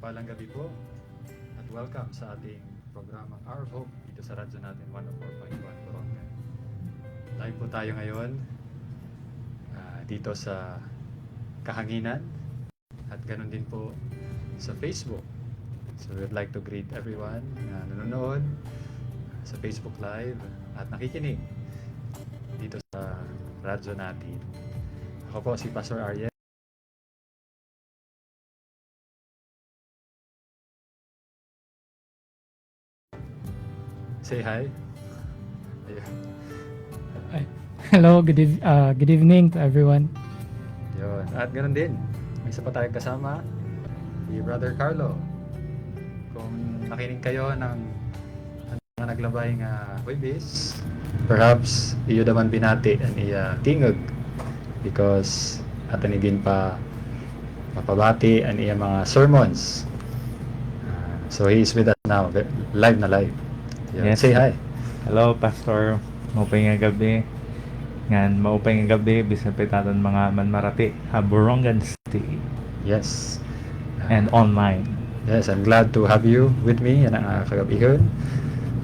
Mapagpalang gabi po at welcome sa ating programang Hour of Hope dito sa radyo natin 104.1 Borongan. Live po tayo ngayon dito sa Kahanginan at ganun din po sa Facebook. So we'd like to greet everyone na nanonood sa Facebook Live at nakikinig dito sa radyo natin. Ako po si Pastor Ariel. Say hi. Ayun. Hello, good evening to everyone. Yun. At ganoon din, may isa pa tayong kasama, si Brother Carlo. Kung nakinig kayo ng mga naglabay nga Huwebes, perhaps iyo naman binati ang iya tingog because atanigin pa mapabati ang iya mga sermons. So he is with us now, live na live. Yun. Yes. Say hi. Hello, Pastor. Maupay nga gabi. Ngan, maupay nga gabi. Bisan pitatan mga manmarati. Borongan City. Yes. And online. Yes, I'm glad to have you with me yan ang kagabihon.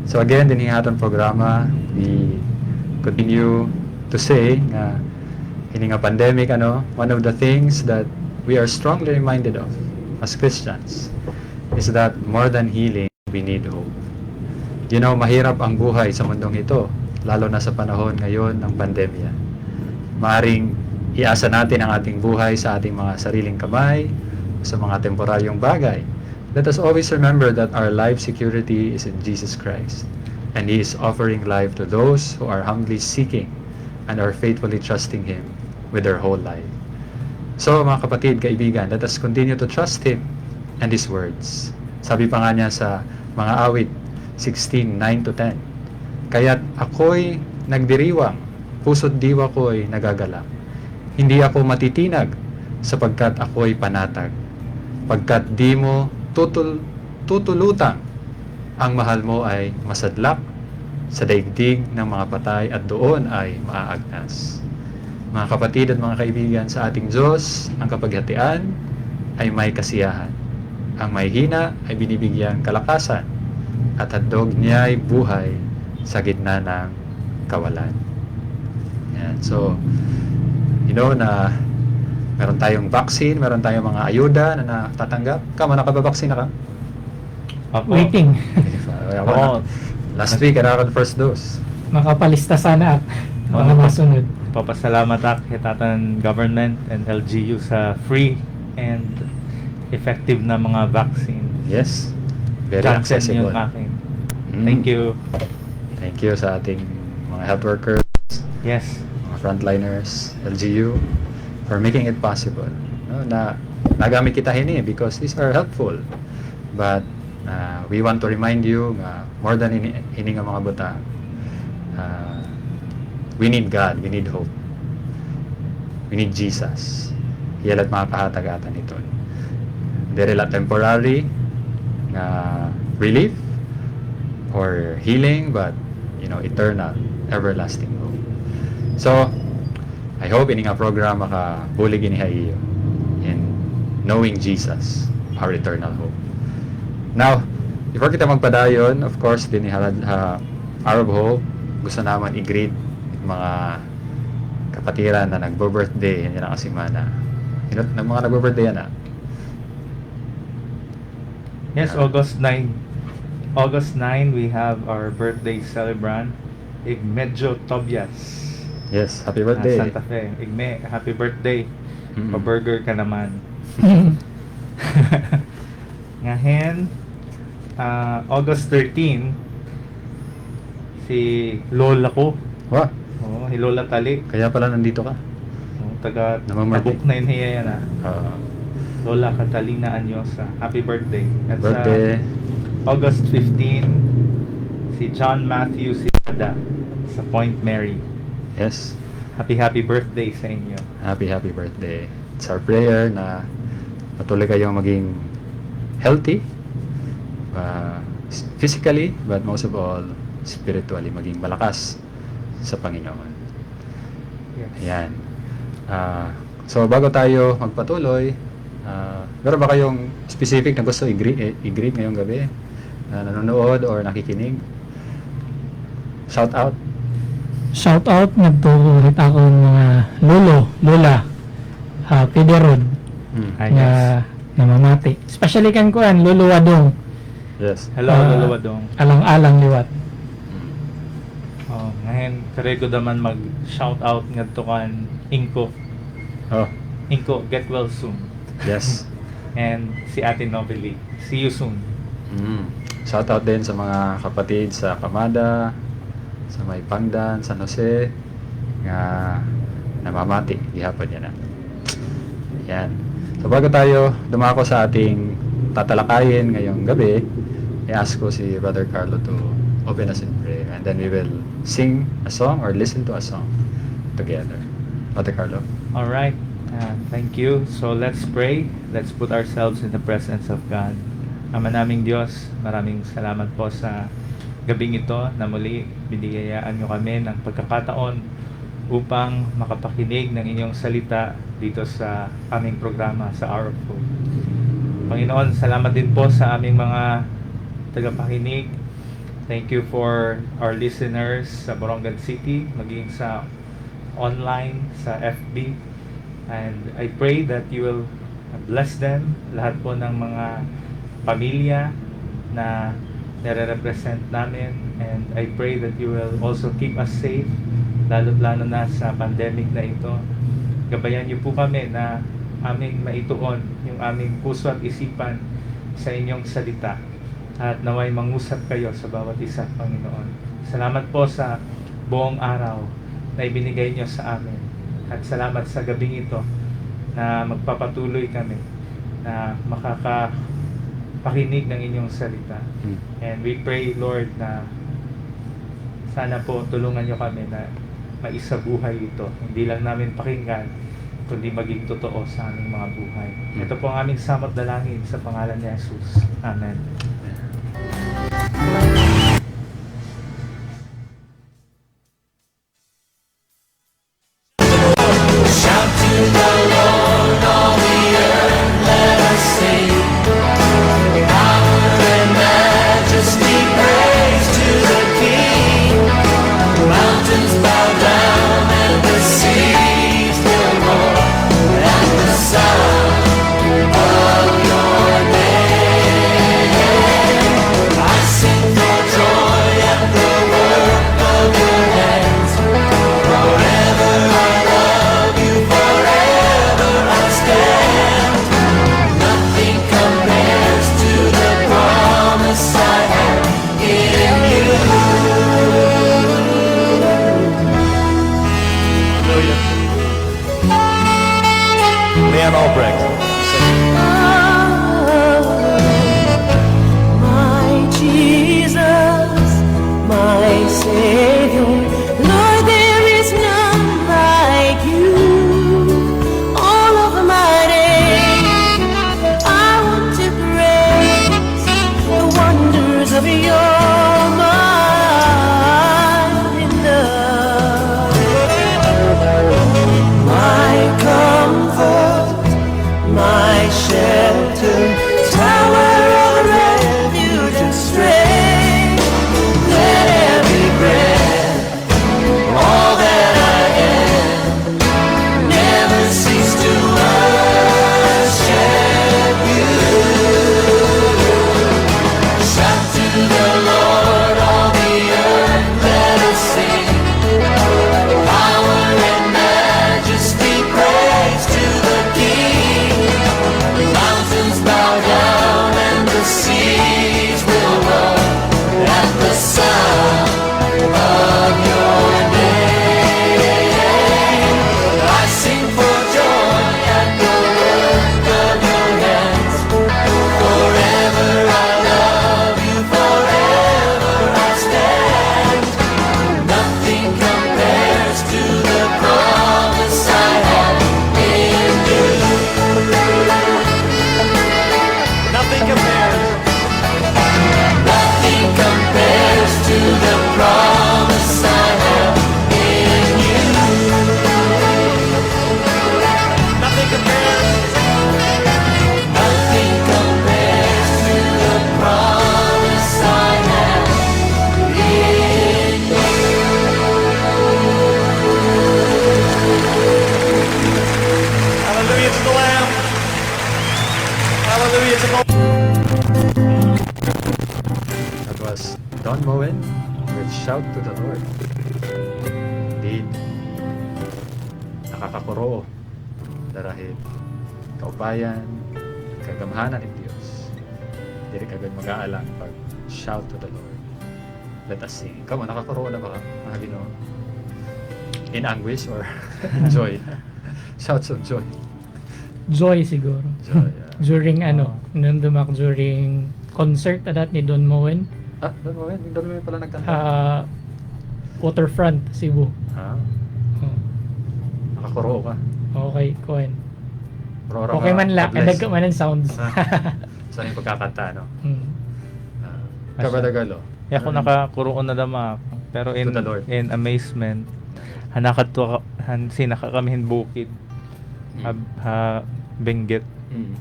So again, dinihaton programa, we continue to say nga ini nga pandemic one of the things that we are strongly reminded of as Christians is that more than healing, we need hope. You know, mahirap ang buhay sa mundong ito, lalo na sa panahon ngayon ng pandemya. Maaring iasa natin ang ating buhay sa ating mga sariling kamay, sa mga temporaryong bagay. Let us always remember that our life security is in Jesus Christ, and He is offering life to those who are humbly seeking and are faithfully trusting Him with their whole life. So mga kapatid, kaibigan, let us continue to trust Him and His words. Sabi pa nga niya sa mga awit 16:9-10, kaya't ako'y nagdiriwang, puso't diwa ko'y nagagalak. Hindi ako matitinag, sapagkat ako'y panatag. Pagkat di mo tutulutang, ang mahal mo ay masadlak sa daigdig ng mga patay at doon ay maaagnas. Mga kapatid at mga kaibigan, sa ating Diyos, ang kapaghatian ay may kasiyahan. Ang may hina ay binibigyan kalakasan at handog niya ay buhay sa gitna ng kawalan. Yan. So, you know na meron tayong vaccine, meron tayong mga ayuda na natatanggap. Kama, nakababaksin na ka? Opo. Waiting. Oo. Last week, kailangan first dose. Makapalista sana mga masunod. Papasalamat ak hitatan government and LGU sa free and effective na mga vaccine. Yes. Very Janssen accessible. yun akin. Mm. Thank you. Thank you sa ating mga health workers, Yes. mga frontliners, LGU, for making it possible. No, na nagamit kita hini because these are helpful. But we want to remind you nga more than ini nga mga buta, we need God, we need hope. We need Jesus. Iyalat mga kahatagatan ito. Dere la temporary relief or healing, but eternal, everlasting hope. So I hope ini nga program makabulig ini iyo in knowing Jesus, our eternal hope. Now, before kita magpadayon, of course, din Hour of Hope, gusto naman i-greet mga kapatiran na nagbo-birthday yan ang kasimana. Mga nagbo-birthday yan Yes, August 9. August 9, we have our birthday celebrant, Igmedjo Tobias. Yes, happy birthday. Santa Fe. Igme, happy birthday. Mm. Pa-burger ka naman. Ngayon, August 13, si Lola ko. Wah, Oh, si Lola Tali. kaya pala nandito ka. Oh, taga Namamarti. Tabuk na inhiya yan Lola Catalina Anyosa. Happy birthday. At Birthday. sa August 15, si John Matthew Sida sa Point Mary. Yes, Happy birthday sa inyo. happy birthday. It's our prayer na patuloy kayong maging healthy, physically, but most of all, spiritually, maging malakas sa Panginoon. Yes. Ayan. So bago tayo magpatuloy, Meron ba kayong specific na gusto i-greet ngayong gabi? Nanonood or nakikinig? Shout out. Shout out nagtuulit ako ng mga lola, pwede rod Ay, nga namamati. Especially kan kuan lolo Wadong, Yes. Hello, Lolo Wadong. alang-alang liwat. Oh, ngayon, karego naman mag-shout out nga to kan Inko. Oh, Inko, get well soon. yes. And si Ate Novely, see you soon. Shout out din sa mga kapatid sa Kamada, sa May Pangdan, San Jose, nga namamati, gihapon yan. Yan. So bago tayo dumako sa ating tatalakayin ngayong gabi, i-ask ko si Brother Carlo to open us in prayer, and then we will sing a song or listen to a song together. Brother Carlo. All right. Thank you. So let's pray. Let's put ourselves in the presence of God. Ama naming Diyos, maraming salamat po sa gabing ito na muli binigayaan nyo kami ng pagkakataon upang makapakinig ng inyong salita dito sa aming programa sa Hour of Hope. Panginoon, salamat din po sa aming mga tagapakinig. Thank you for our listeners sa Borongan City, maging sa online, sa FB. And I pray that you will bless them, lahat po ng mga pamilya na nare-represent namin. And I pray that you will also keep us safe, lalo na sa pandemic na ito. Gabayan niyo po kami na aming maituon yung aming puso at isipan sa inyong salita. At naway mangusap kayo sa bawat isa, Panginoon. Salamat po sa buong araw na ibinigay niyo sa amin. At salamat sa gabing ito na magpapatuloy kami na makakapakinig ng inyong salita. And we pray, Lord, na sana po tulungan niyo kami na maisabuhay ito. Hindi lang namin pakinggan, kundi maging totoo sa aming mga buhay. Ito po ang aming samot dalangin sa pangalan ni Jesus. Amen. Leon Albrecht. My Jesus, my Savior, Lord, there is none like you. All of my days, I want to praise the wonders of your mighty love. My comfort, musical. That was Don Moen with Shout to the Lord. Indeed, nakakakuro dahil kaubayan, kagamhanan ng Diyos. Hindi rin agad mag-aalang pag shout to the Lord. Let us sing. Come on, nakakuro na ba ka, mga Ginoo? In anguish or in joy? Shouts of joy. Joy siguro. Joy, yeah. During nung dumak during concert adat ni Don Moen, Ah, Don Moen? Yung Don Moen pala nagkanta. Waterfront, Cebu. Ah, Oh, nakakuro ka. okay, kuhan. Rora Okay man la, ka-bless. kadag man ang sounds. Sa yung pagkakanta, no? Hmm. Brother Galo. Ya ako nakakuroon na dama ako. Pero To the Lord. in amazement, hanakad to sinaka kami hin bukid. Ha Benguet. Mm.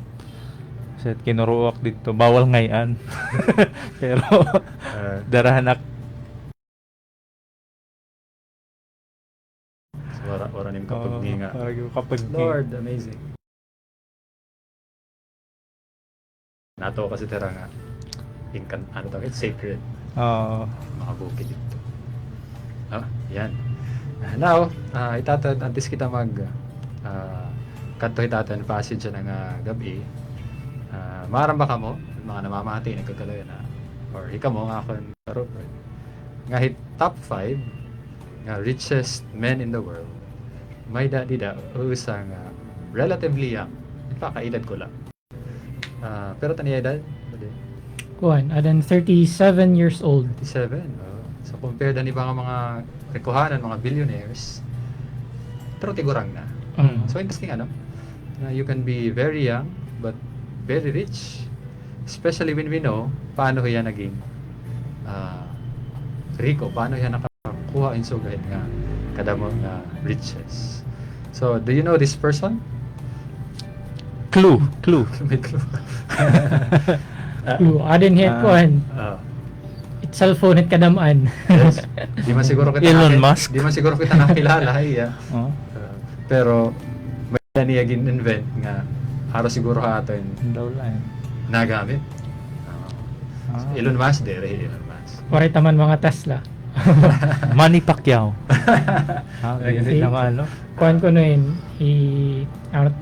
Sa kinuruok dito, bawal ngayon. Pero darahanak Wala nim kapag di nga. kapag Lord, amazing. Nato kasi tira nga. Ano tawag? Sacred. Mga bukid dito. Yan. Now, itatan, antes kita mag kanto itatan passage ng gabi. Maramba ka mo, mga namamati, nagkagalayo na. Or hika mo nga kon Robert. Nga hit top 5 nga richest men in the world. May dida usang relatively young. Ipakaedad ko lang. Pero taniya edad? Kuhan, adan 37 years old. 37. So compare dan ibang mga rekuhanan, mga billionaires. Pero tigurang na. So interesting na you can be very young but very rich. Especially when we know paano yan naging rico, paano yan nakakuha in sugahit nga kadamong riches. So, do you know this person? clue. May clue. Adan hit kuhan. Cellphone at kadamaan. Yes. Di man siguro kita Elon Musk? Di man siguro kita nakilala, Oh. pero may niya gin-invent nga haro siguro atin Daw lang. nagamit. Elon Musk, Elon Musk. Waray taman mga Tesla. Manny Pacquiao. Okay. Naman, no? Kuhan ko nun,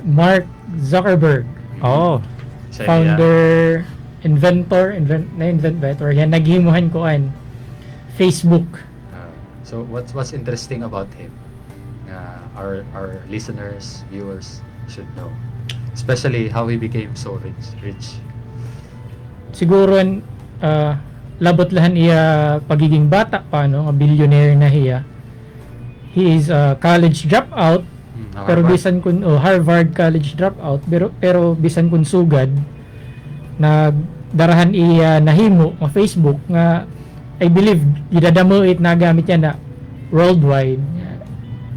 Mark Zuckerberg. Oh. Siya Founder, inventor, na-invent ba ito? Or yan, naghimuhan ko Facebook. So what's interesting about him? Our listeners, viewers should know. Especially how he became so rich. Siguro, labot lahan iya pagiging bata pa, no? Nga billionaire na hiya. He is a college dropout, pero Harvard. bisan kun Harvard college dropout, pero bisan kun sugad, nagdarahan iya nahimo nga Facebook nga I believe gidadamo it nagamit niya na worldwide,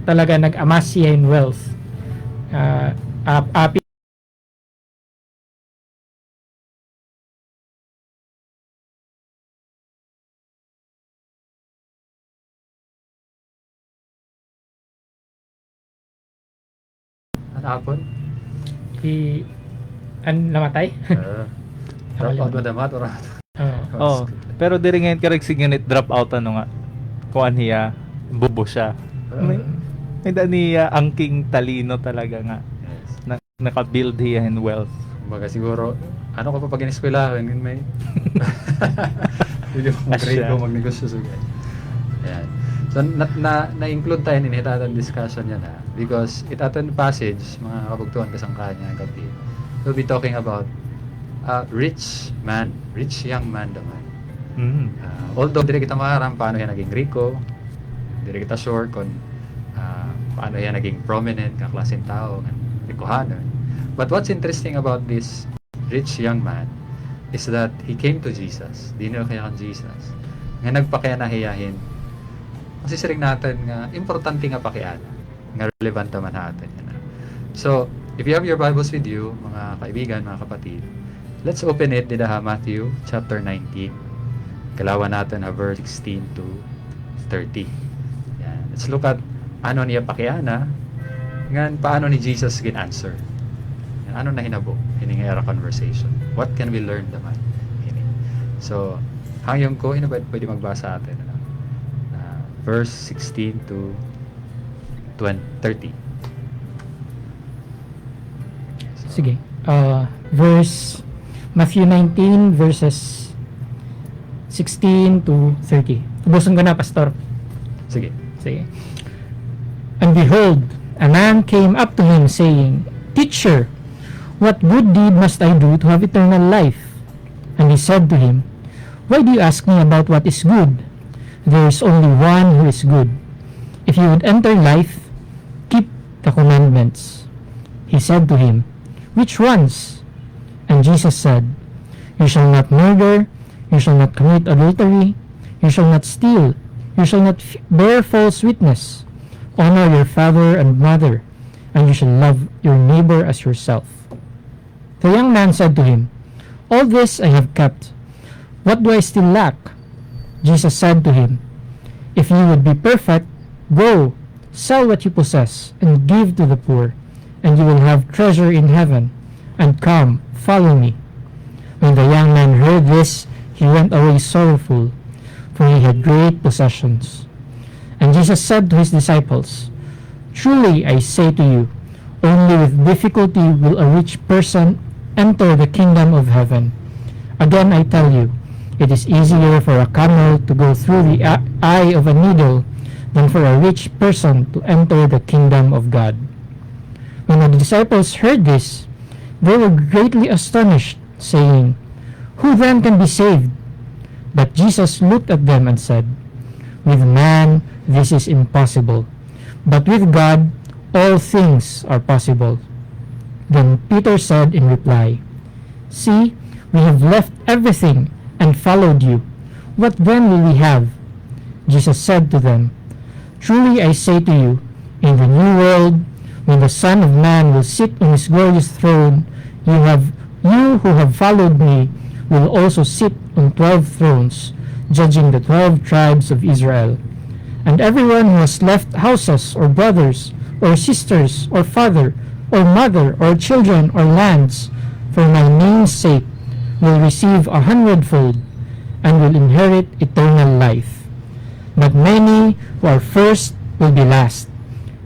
talaga nag-amass siya in wealth. Api Hapon? namatay. Dropout madamat or Oh. Pero diri ngayon karek signit drop out nga. Kuan hiya, bubo siya. May niya angking talino talaga nga. Yes. Naka-build hiya in wealth. Kumbaga siguro, ano ka pa pag in-eskwelahan, may hindi mo mag-grade Asya. ko, magnegosyo sugay. Ayan. So, na-include tayo in itatan discussion yan because itatan passage, mga kabugtuhan kasang kanya gabi, we'll be talking about rich young man naman. Although, dire kita maharam paano yan naging rico, dire kita sure kung paano yan naging prominent, kaklaseng tao, rikuhanan. But what's interesting about this rich young man is that he came to Jesus. Di na kaya kan Jesus. Nga nagpakaya nahiyahin. Kasi siring natin nga, importante nga pakiana. Nga relevant naman natin. So, if you have your Bibles with you, mga kaibigan, mga kapatid, let's open it dito Matthew chapter 19. Kalawan natin verse 16 to 30. Yan. Let's look at ano niya pakiana, nga paano ni Jesus gin-answer. ano na hinabo hining era conversation. What can we learn naman hini. So hangyon ko pwede magbasa atin verse 16 to 30. Sige. Verse Matthew 19 verses 16 to 30. Ubusin ko na, Pastor. Sige. Sige. And behold, a man came up to him, saying, Teacher, what good deed must I do to have eternal life? And he said to him, Why do you ask me about what is good? There is only one who is good. If you would enter life, keep the commandments. He said to him, Which ones? And Jesus said, You shall not murder, you shall not commit adultery, you shall not steal, you shall not bear false witness, honor your father and mother, and you shall love your neighbor as yourself. The young man said to him, All this I have kept. What do I still lack? Jesus said to him, If you would be perfect, go, sell what you possess, and give to the poor, and you will have treasure in heaven, and come, follow me. When the young man heard this, he went away sorrowful, for he had great possessions. And Jesus said to his disciples, Truly I say to you, only with difficulty will a rich person enter the kingdom of heaven. Again I tell you, it is easier for a camel to go through the eye of a needle than for a rich person to enter the kingdom of God. When the disciples heard this, they were greatly astonished, saying, Who then can be saved? But Jesus looked at them and said, With man this is impossible, but with God all things are possible. Then Peter said in reply, See, we have left everything and followed you. What then will we have? Jesus said to them, Truly I say to you, in the new world, when the Son of Man will sit on his glorious throne, you who have followed me will also sit on 12 thrones, judging the 12 tribes of Israel. And everyone who has left houses or brothers or sisters or father or mother or children or lands for my name's sake will receive 100-fold and will inherit eternal life. But many who are first will be last,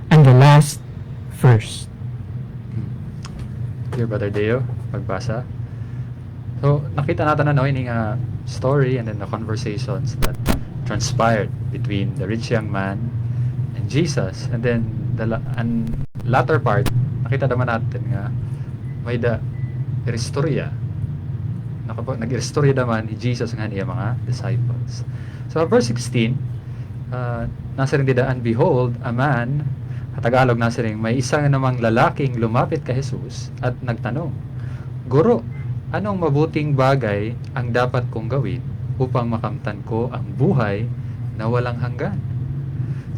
and the last first. Dear Brother Deo, magbasa. So, nakita natin na yung story and then the conversations that transpired between the rich young man and Jesus. And then, the latter part, nakita naman natin nga may istorya. Nag-istorya naman ni Jesus nga niya mga disciples. So, verse 16, nasa rin didaan, Behold, a man, Tagalog nasa rin, may isang namang lalaking lumapit kay Jesus at nagtanong, Guro, anong mabuting bagay ang dapat kong gawin upang makamtan ko ang buhay na walang hanggan?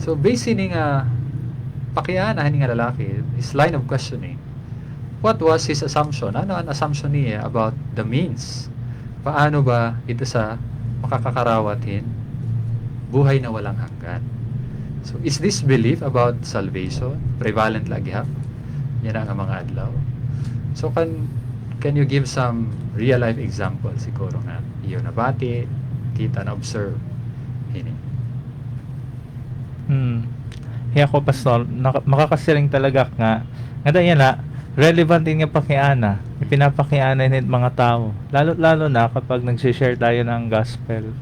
So, based ni nga pakianahan ni nga lalaki, his line of questioning, what was his assumption? Ano ang assumption niya about the means? Paano ba ito sa makakakarawatin buhay na walang hanggan? So, is this belief about salvation prevalent lagi ha? Yan ang mga adlaw. So, can you give some real life example siguro nga iyo nabati, kita na observe hini? Hiya ko, Pastor, makakasiring talaga nga yan na relevant din nga pakiana, ipinapakiana ng mga tao, lalo na kapag nag-share tayo ng gospel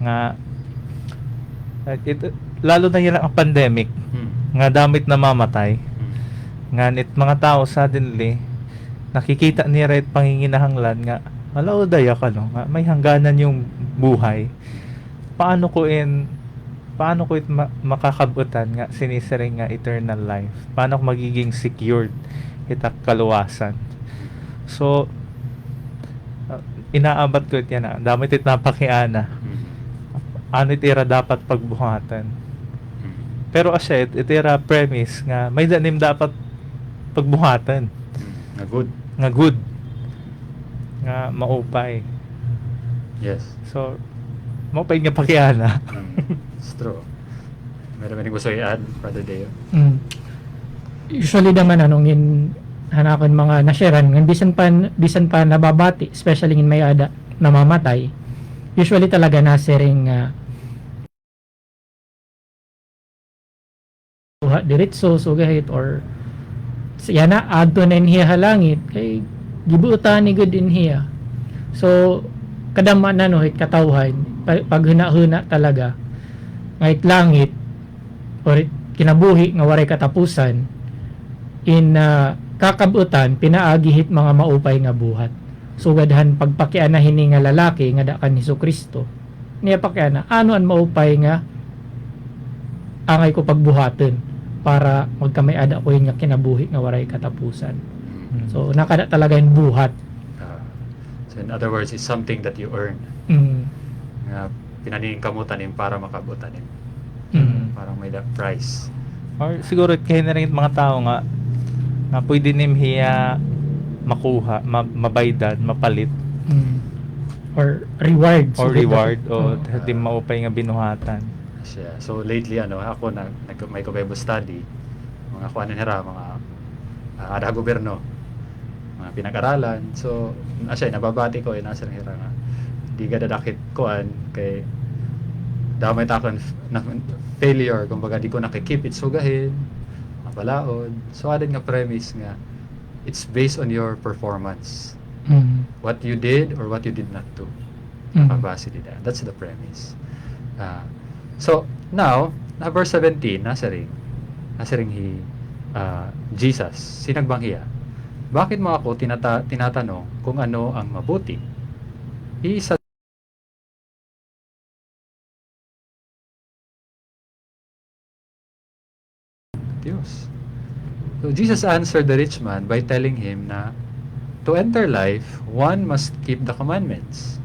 nga lalo na yan ang pandemic nga damit na mamatay nga nit mga tao suddenly nakikita ni right panginginahanglan nga alaw daya ka no nga, may hangganan yung buhay, paano ko makakabutan nga sinisiring nga eternal life, paano ko magiging secured itak kaluwasan. So inaabat ko ito yan na damit it napakiana ano itira dapat pagbuhatan. Pero asya, itira premise nga may danim dapat pagbuhatan. Nga good. Nga good. Nga maupay. Yes. So, maupay nga pakiana. It's true. Meron ba gusto i-add, Brother Deo? Usually naman hanakon mga nasyaran nga bisan pa nababati, especially in may ada namamatay, usually talaga nasiring diretso so gahit or siya na adto na inhiya halangit kay gibuutan ni good inhiya. So kadama na no hit katawhan pag huna-huna talaga ngait langit or kinabuhi nga waray katapusan in kakabutan pinaagihit mga maupay nga buhat. Sugadhan pagpakianahin ni nga lalaki nga dakan ni Kristo. Niya pakiana ano an maupay nga angay ko pagbuhaten para magkamay ada ko yung nga kinabuhi nga waray katapusan. So nakada talaga yung buhat. So in other words, it's something that you earn. Nga pinaningkamutan para makabutan parang may that price. Or siguro kaya na rin mga tao nga na pwede nim hiya makuha, mabaydan, mapalit Or reward. or So, reward o Oo. di maupay nga binuhatan. Siya. So lately ako may Bible study mga kuanin hera mga ada gobyerno mga pinag-aralan. So asya nababati ko nasa hera nga di ga dadakit kuan kay damay takon na failure kumbaga di ko nakikip it sugahin mapalaod. So adin nga premise nga it's based on your performance. What you did or what you did not do. Pabase dida. That's the premise. So now, na verse 17, nasa ring Jesus, sinagbang hiya. Bakit mo ako tinatanong kung ano ang mabuti? He is Diyos. So Jesus answered the rich man by telling him na to enter life, one must keep the commandments.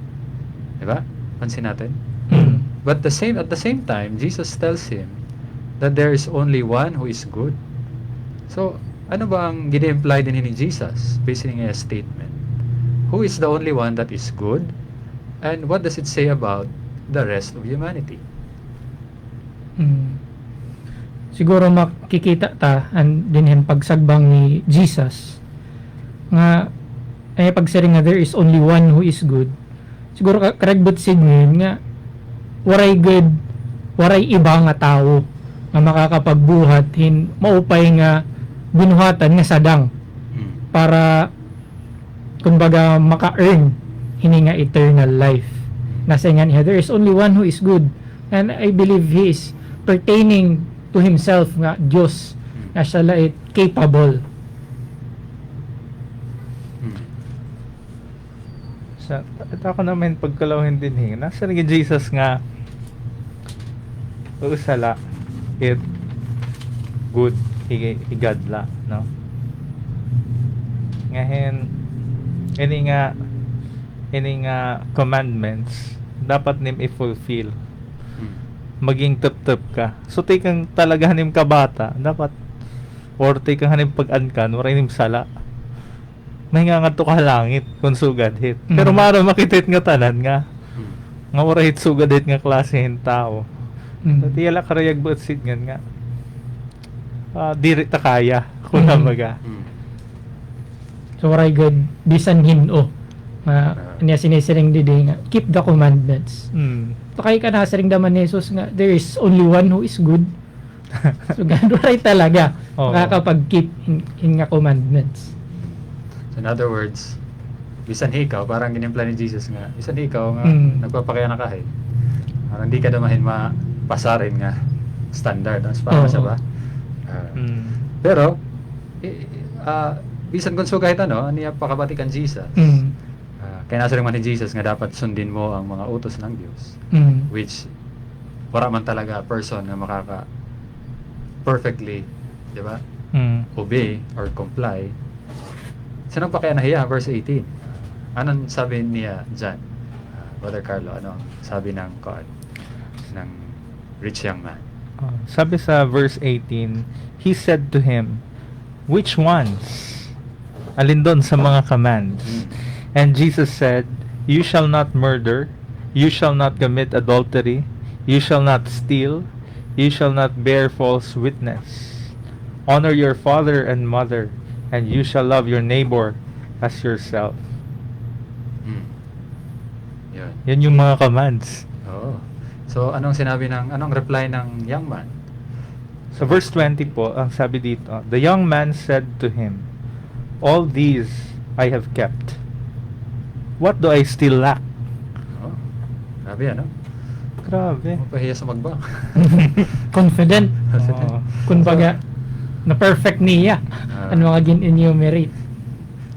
Diba? Pansin natin? But at the same time, Jesus tells him that there is only one who is good. So, ano ba ang gini-imply din ni Jesus based on a statement? Who is the only one that is good? And what does it say about the rest of humanity? Siguro makikita ta din pagsagbang ni Jesus nga ay pagsaring nga there is only one who is good. Siguro karagbot signin nga waray good, waray iba nga tao nga makakapagbuhat maupay nga binuhatan nga sadang para kumbaga maka-earn hini nga eternal life. Nasa nga niya, there is only one who is good, and I believe he is pertaining to himself nga Diyos nga siya lait capable. Sa ako naman pagkalawin din nasa rin Jesus nga usala it good higadla no ngayon ini nga commandments dapat nim i-fulfill maging tep-tep ka so kang talaga nim kabata dapat or kang hanim pag-ankan waray nim sala may nga to ka langit kung sugad hit pero maro makitit nga tanan nga waray hit sugad hit nga klase hin tao so tiyala karayag buot sidngan nga diri ta kaya kung namaga So waray good bisan hino nga niya sinisiring didi nga keep the commandments. Kay ka nasaring daman ni Jesus nga there is only one who is good. So gano ray talaga makakapag-keep in nga commandments. So in other words, bisan ikaw parang ginimpla ni Jesus nga bisan ikaw nga nagpapakaya na kahit parang di ka damahin pasarin nga standard ang para siya ba pero bisan kung so kahit niya pakabatikan Jesus kaya nasa rin man ni Jesus nga dapat sundin mo ang mga utos ng Diyos which wala man talaga person na makaka perfectly di ba obey or comply. Sino pa kaya nahiya verse 18 anong sabi niya dyan Brother Carlo anong sabi ng rich young man? Sabi sa verse 18, he said to him, which ones? Alin doon sa mga commands? And Jesus said, you shall not murder, you shall not commit adultery, you shall not steal, you shall not bear false witness, honor your father and mother, and you shall love your neighbor as yourself. Mm. Yun. Yan yung mga commands. Oo. So, anong reply ng young man? Sa verse 20 po, ang sabi dito, the young man said to him, all these I have kept. What do I still lack? Oh, grabe ano? Grabe. Mapahiya sa magbang. Confident. Oo. Kumbaga, na perfect niya. Ano mga gin-enumerate.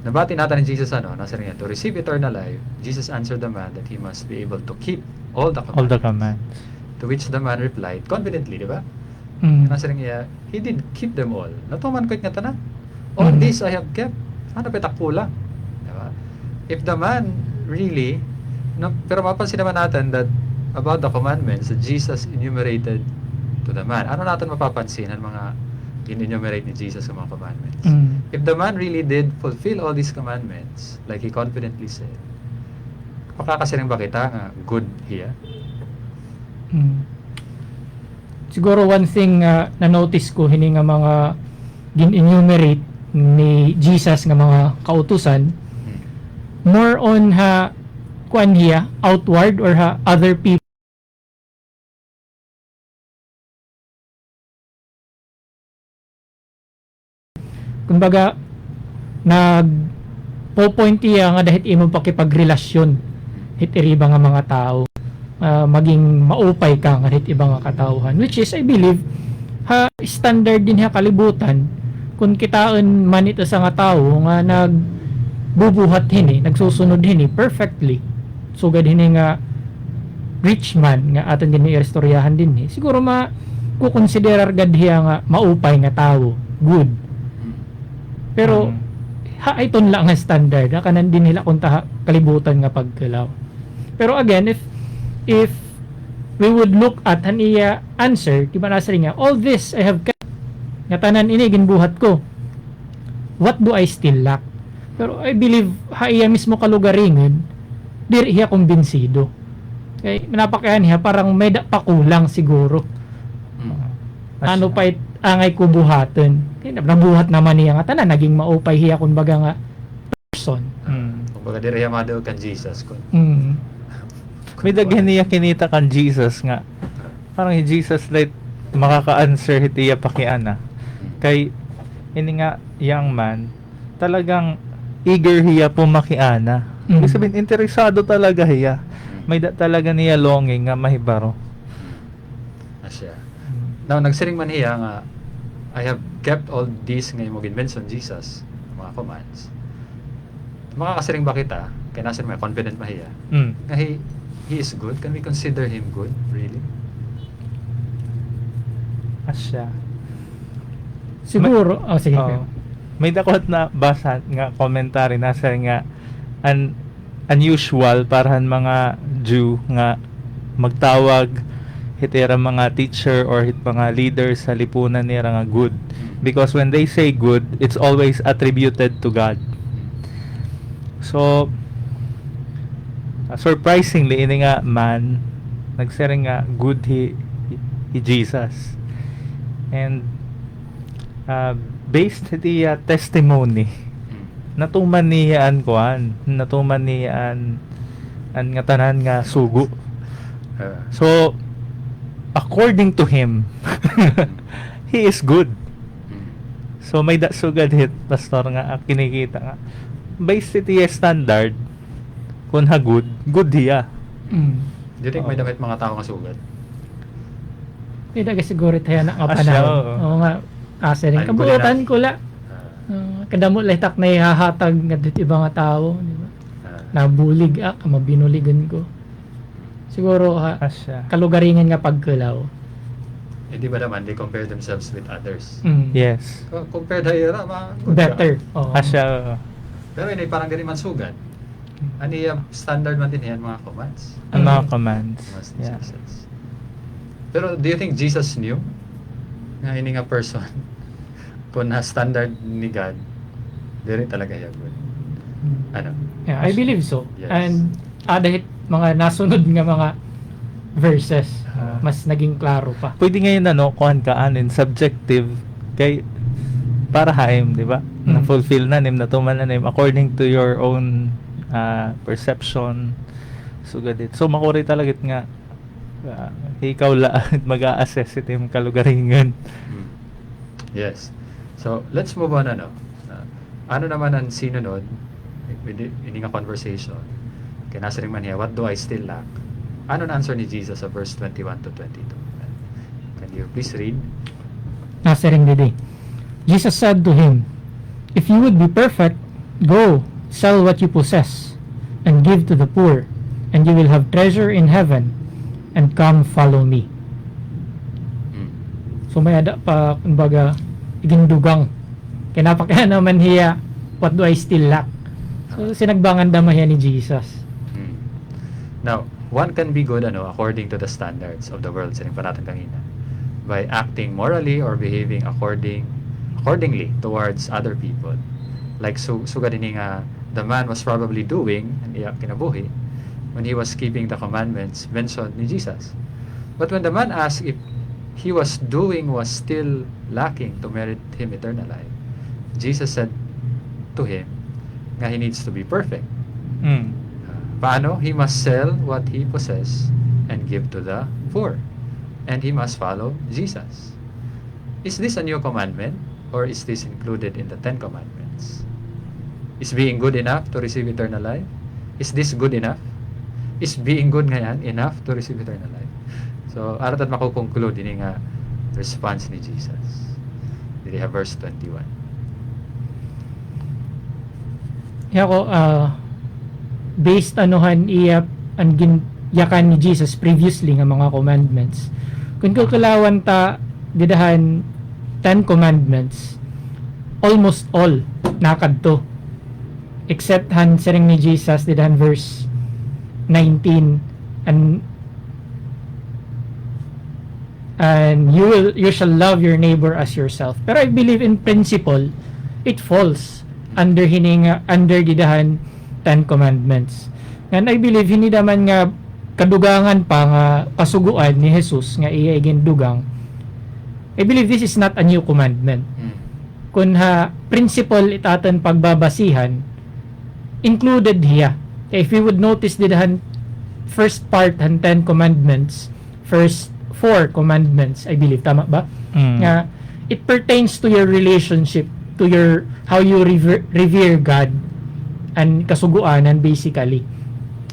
Nabati natin ni Jesus nasa rin yan, to receive eternal life, Jesus answered the man that he must be able to keep all the All the commandments. commands. To which the man replied, confidently, di ba? Mm. Nasa rin iya, he did keep them all. Natuman ko nga tanan. All Mhm. this I have kept. Ano pa kulang? Di ba? If the man really, pero mapansin naman natin that about the commandments that Jesus enumerated to the man. Ano natin mapapansin ang mga in-enumerate ni Jesus sa mga commandments? Mm. If the man really did fulfill all these commandments, like he confidently said, makakasiring ba kita nga good here? Mm. Siguro one thing na notice ko hini nga mga gin-enumerate ni Jesus nga mga kautusan, more on kuan hiya outward or other people. Kumbaga po-point iya nga dahit imo pakipagrelasyon hit iriba nga mga tao, maging maupay ka nga hit iba nga katawhan, which is I believe standard din kalibutan kung kitaan man ito sa nga tao nga nagbubuhat hini, nagsusunod hini perfectly, sugad hini nga rich man nga aton din istoryahan din siguro kukonsiderar gad hiya nga maupay nga tao, good. Pero iton lang nga standard kanan din nila kung kalibutan nga pagkalaw. Pero again, if we would look at an iya answer, di ba nasa rin nga, all this I have kept, nga tanan ini ginbuhat ko, what do I still lack? Pero I believe iya mismo kalugaringan diri iya kumbinsido. Kay napakayan niya parang may pakulang siguro. Ano pa angay ko buhaton. Kaya nabuhat naman niya nga tanan naging maupay hiya kun baga nga person. Kumbaga diri madaw kan Jesus kun. May daghan niya kinita kan Jesus nga. Parang Jesus like makaka-answer hitiya pakiana. Kay ini nga young man talagang eager hiya po makiana. Ibig sabihin interesado talaga hiya. May talaga niya longing nga mahibaro. Asya. Now nagsiring man hiya nga I have kept all these nga imo ginmention Jesus, mga commands. Makakasiring ba kita? Kaya nasa may confident mahiya. Nga he is good. Can we consider him good? Really? Asya. Siguro, sige. Oo. May dakot na basa nga commentary nasa nga unusual parahan mga Jew nga magtawag hitera mga teacher or hit mga leaders sa lipunan nila nga good, because when they say good it's always attributed to God. So surprisingly ini nga man nagsiring nga good he Jesus, and based hiti testimony natuman niyaan natuman niyaan an nga tanan nga sugo. So according to him he is good. So may sugad hit pastor nga kinikita nga based iti standard kun good hiya. Do you think may damit mga tao nga sugad? Pwede ka siguro tayo na Asya, kapanahon. oo. Oo nga. Rin. Ay, Kabuutan bulinas. ko la. Kadamo lahtak na ihahatag nga dit ibang nga tao. Di ba? Nabulig mabinuligan ko. Siguro Asya. kalugaringan nga pagkalaw. Eh di ba naman, they compare themselves with others. Yes. Compared hira, good Better. ka. Oo. Asya. Pero hindi, parang ganun man sugad. Ani standard man din yan mga commands. Ang mga commands. Commands ni Yeah. Jesus. Pero do you think Jesus knew nga ini nga person kung na standard ni God, diri talaga siya good? Ano? Yeah, I believe so. Yes. And dahil mga nasunod nga mga verses, Ah. mas naging klaro pa. Pwede ngayon kuhan ka subjective kay para haim, di ba? na-fulfill na nim, natuman na nim, according to your own perception. So, gadit. So, makuri talaga nga, ikaw la, mag-a-assess ito yung kalugaringan. Mm. Yes. So, let's move on, ano naman ang sinunod, hindi nga conversation, kaya nasa rin man here, what do I still lack? Ano na answer ni Jesus sa verse 21 to 22? Can you please read? Answering the day. Jesus said to him, "If you would be perfect, go, sell what you possess, and give to the poor, and you will have treasure in heaven, and come follow me." Mm. So may ada pa, kumbaga, igindugang. Kinapakaya naman hiya, what do I still lack? So sinagbangan dama hiya ni Jesus. Mm. Now, one can be good according to the standards of the world, sining pa natin kanina, by acting morally or behaving accordingly towards other people. Like suga din nga the man was probably doing and iya kinabuhi when he was keeping the commandments mentioned ni Jesus. But when the man asked if he was doing was still lacking to merit him eternal life, Jesus said to him nga he needs to be perfect. Paano? He must sell what he possess and give to the poor. And he must follow Jesus. Is this a new commandment? Or is this included in the 10 Commandments? Is being good enough to receive eternal life? Is this good enough? Is being good ngayon enough to receive eternal life? So, araw at makukonclude ini nga response ni Jesus. Dili ha verse 21. Hiya ko, based anuhan iya ang yakan ni Jesus previously nga mga commandments. Kung kukulawan ta didahan 10 commandments, almost all nakadto, except han sering ni Jesus didahan verse 19, and you shall love your neighbor as yourself. Pero I believe in principle it falls under didahan 10 commandments. And I believe hindi naman nga kadugangan pa nga kasuguan ni Jesus nga iya dugang. I believe this is not a new commandment. Kun ha principle itatan pagbabasihan included hiya. If we would notice didahan first part han 10 commandments, first 4 commandments, I believe tama ba? Nga it pertains to your relationship, to your how you revere God and kasuguanan basically.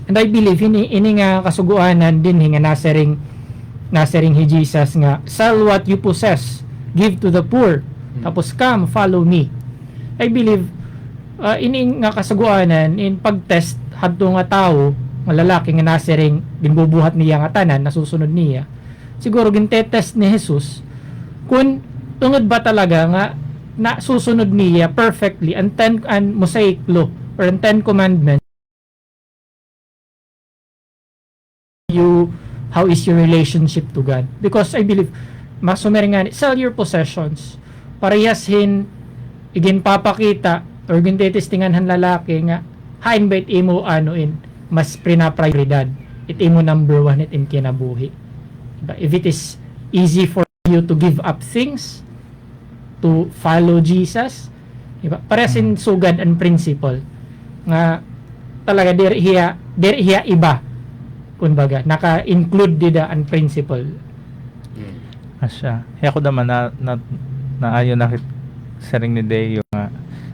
And I believe ini nga kasuguanan din nga nasering hi Jesus nga sell what you possess, give to the poor, tapos come follow me. I believe ini nga kasuguanan in pagtest hadto nga tawo nga lalaki nga nasering ginbubuhat niya nga tanan nasusunod niya. Siguro gintetest ni Jesus kung tungod ba talaga nga nasusunod niya perfectly ang Mosaic law or ang 10 commandments. How is your relationship to God? Because I believe masumeri nga sell your possessions, parehas igin papakita or gintetestingan han lalaki nga hain ba it imo mas prioridad it imo number 1 it in kinabuhi. Diba? If it is easy for you to give up things to follow Jesus, diba? Parehas in sugad and principle nga talaga diri hiya iba kumbaga naka-include dida ang principle. Asya. Ako naman naayon nakit sering ni Day yung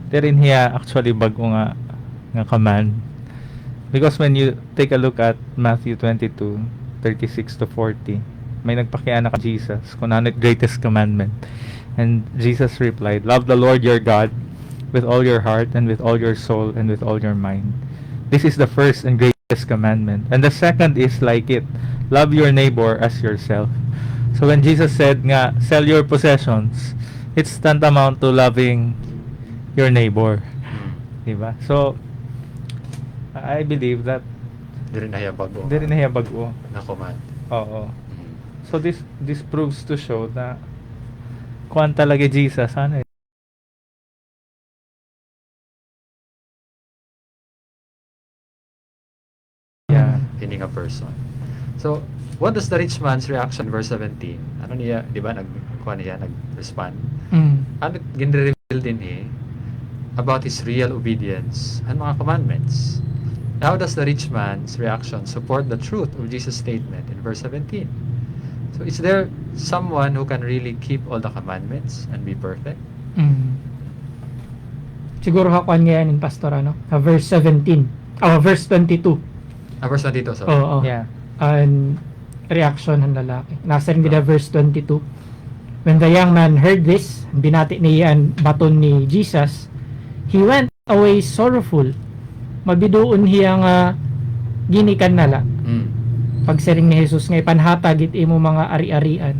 therein hiya actually bago nga command. Because when you take a look at Matthew 22:36 to 40, may nagpakiana ka Jesus kung ano yung greatest commandment. And Jesus replied, "Love the Lord your God with all your heart and with all your soul and with all your mind. This is the first and greatest commandment. And the second is like it. Love your neighbor as yourself." So when Jesus said nga, sell your possessions, it's tantamount to loving your neighbor. Diba? So, I believe that Diri na hiya bago. Diri na hiya bago. Na command. Oo. So this proves to show na kuan talaga Jesus yeah. Hindi nga person. So, what does the rich man's reaction verse 17? Ano niya, di ba, nag-respond? Ano, gin-reveal din about his real obedience and mga commandments. How does the rich man's reaction support the truth of Jesus' statement in verse 17? So is there someone who can really keep all the commandments and be perfect? Siguro hakuan ngayon in pastor verse 17. Verse 22. Verse 22, sorry. Oo. Yeah. Ang reaction ng lalaki. Nasa rin gina verse 22. When the young man heard this, binati niya ang baton ni Jesus, he went away sorrowful. Mabiduon hiya nga ginikan nala. Pagsiring ni Jesus nga ipanhatag iti mo mga ari-arian.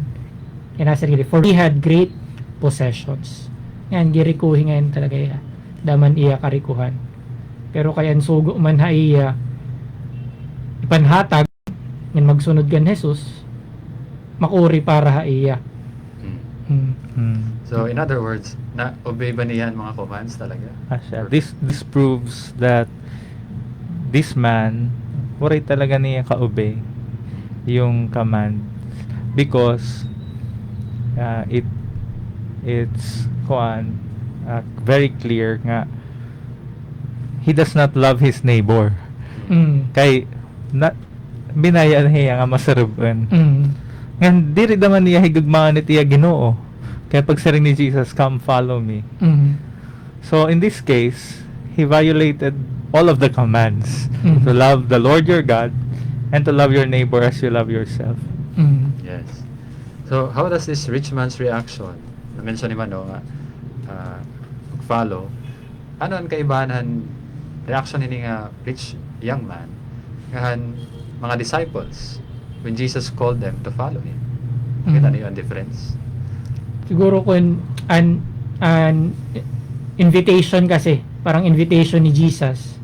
Yan nasa rin, for he had great possessions. Yan, girikuhin ngayon talaga iya. Daman iya karikuhan. Pero kayan sugo man ha iya ipanhatag yan magsunod kan Jesus makuri para ha iya. So in other words, na-obey ba niya ang mga commands talaga? Asya. This proves that this man waray talaga niya ka-obey yung command because it's very clear nga he does not love his neighbor. Kay binaya niya nga masaruban. Nga diri naman niya higugmaan iti Ginoo. Kaya pagsaring ni Jesus, come follow me. So in this case, he violated all of the commands to love the Lord your God and to love your neighbor as you love yourself. Yes. So how does this rich man's reaction, na-mention ni Mano nga, follow, ano ang kaibahan reaction ni nga rich young man ngahan mga disciples when Jesus called them to follow him? Kita niyo ang difference? Siguro kung an invitation kasi, parang invitation ni Jesus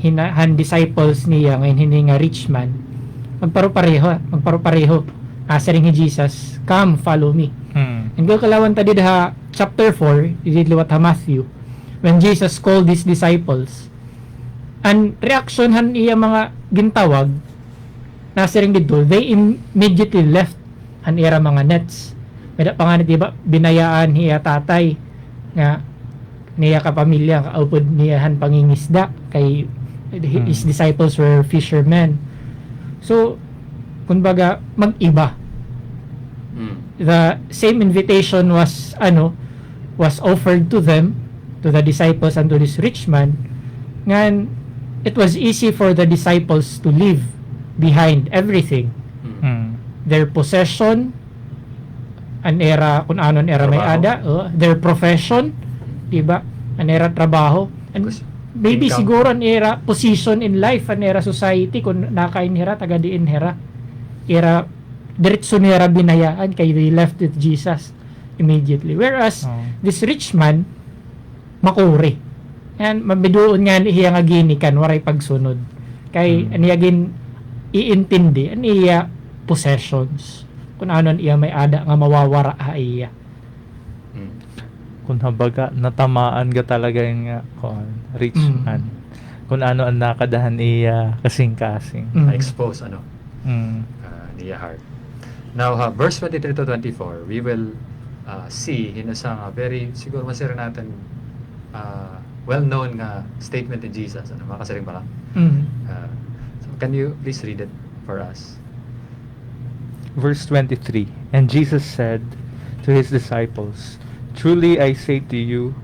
han disciples niya ngayon hindi nga rich man magparupareho asaring ni Jesus, come follow me. And go kalawan tadi daha chapter 4 idiliwat ha Matthew when Jesus called his disciples and reaction han iya mga gintawag nasaring dito they immediately left an era mga nets meda panganit diba binayaan hiya tatay nga niya ka pamilya kaupod niya han pangingisda kay his disciples were fishermen. So kumbaga mag-iba. The same invitation was offered to them, to the disciples and to this rich man. Ngan it was easy for the disciples to leave behind everything. Their possession, an era kung anon era may ada, their profession, diba? An era trabaho. And maybe income. siguro an era position in life, an era society kung nakainhera taga diin hera. Era diretso nira binayaan kay they left with Jesus immediately. Whereas this rich man makuri. And mabiduon nga niya nga ginikan waray pagsunod. Kay aniya gin iintindi aniya possessions. Kung anon iya may ada nga mawawara ha iya. Kung habaga natamaan ka talaga yung rich man. Kung ano ang nakadahan iya kasing-kasing. Na-expose niya heart. Now, verse 23 to 24, we will see hinasang very, siguro masira natin well-known nga statement ni Jesus. Makasiring ba lang? So can you please read it for us? Verse 23, and Jesus said to his disciples, truly I say to you,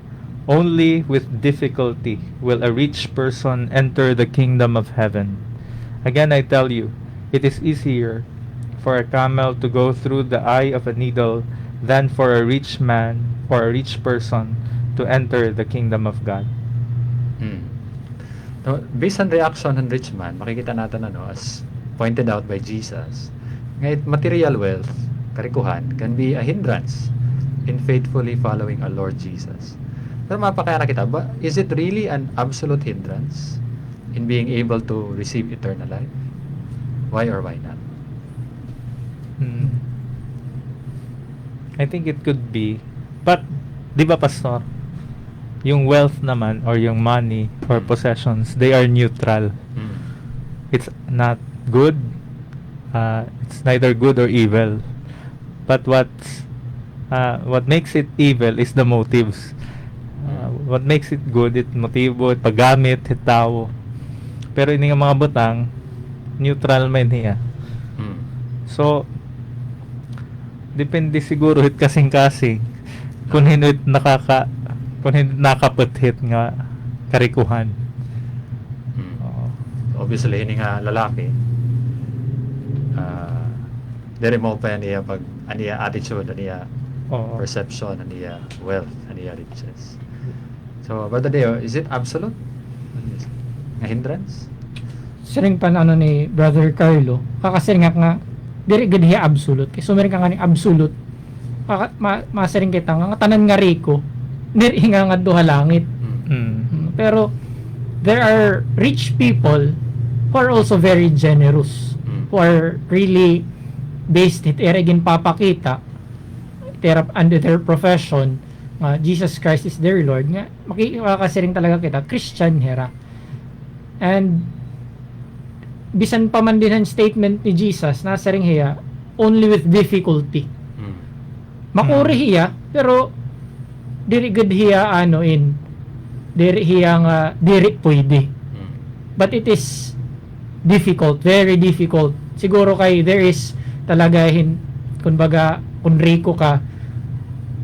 only with difficulty will a rich person enter the kingdom of heaven. Again I tell you, it is easier for a camel to go through the eye of a needle than for a rich man or a rich person to enter the kingdom of God. So, based on reaction ng rich man, makikita natin as pointed out by Jesus, ngayon material wealth, karikuhan, can be a hindrance in faithfully following our Lord Jesus. Pero mapakaya na kita, ba, is it really an absolute hindrance in being able to receive eternal life? Why or why not? I think it could be, but di ba pastor, yung wealth naman or yung money or possessions, they are neutral. It's not good, it's neither good or evil, but what makes it evil is the motives. what makes it good, it motibo, it paggamit, it tao. Pero ini nga mga butang, neutral man niya. Mm. So, depende siguro hit kasing-kasing kung hindi nakaputhit nga karikuhan. Mm. Oo. Obviously, hindi nga lalaki. Dere mo pa niya pag aniya attitude, aniya Oo. perception, aniya wealth, aniya riches. So, Brother Deo, is it absolute? Nga hindrance? Siring pa na ano ni Brother Carlo, kakasir nga diri gid hiya absolute. Kay sumiring ka nga ning absolute. Masiring kita nga tanan nga riko. Diri nga duha langit. Mm. Pero there are rich people who are also very generous, Mm. who are really based it eragin papakita under their profession nga Jesus Christ is their Lord nga makikasiring talaga kita Christian hera. And bisan pa man din ang statement ni Jesus nasa ring hiya only with difficulty Mm. makuri hiya pero diri gud hiya diri hiya nga diri pwede, Mm. but it is difficult, very difficult siguro kay there is talaga kumbaga kung riko ka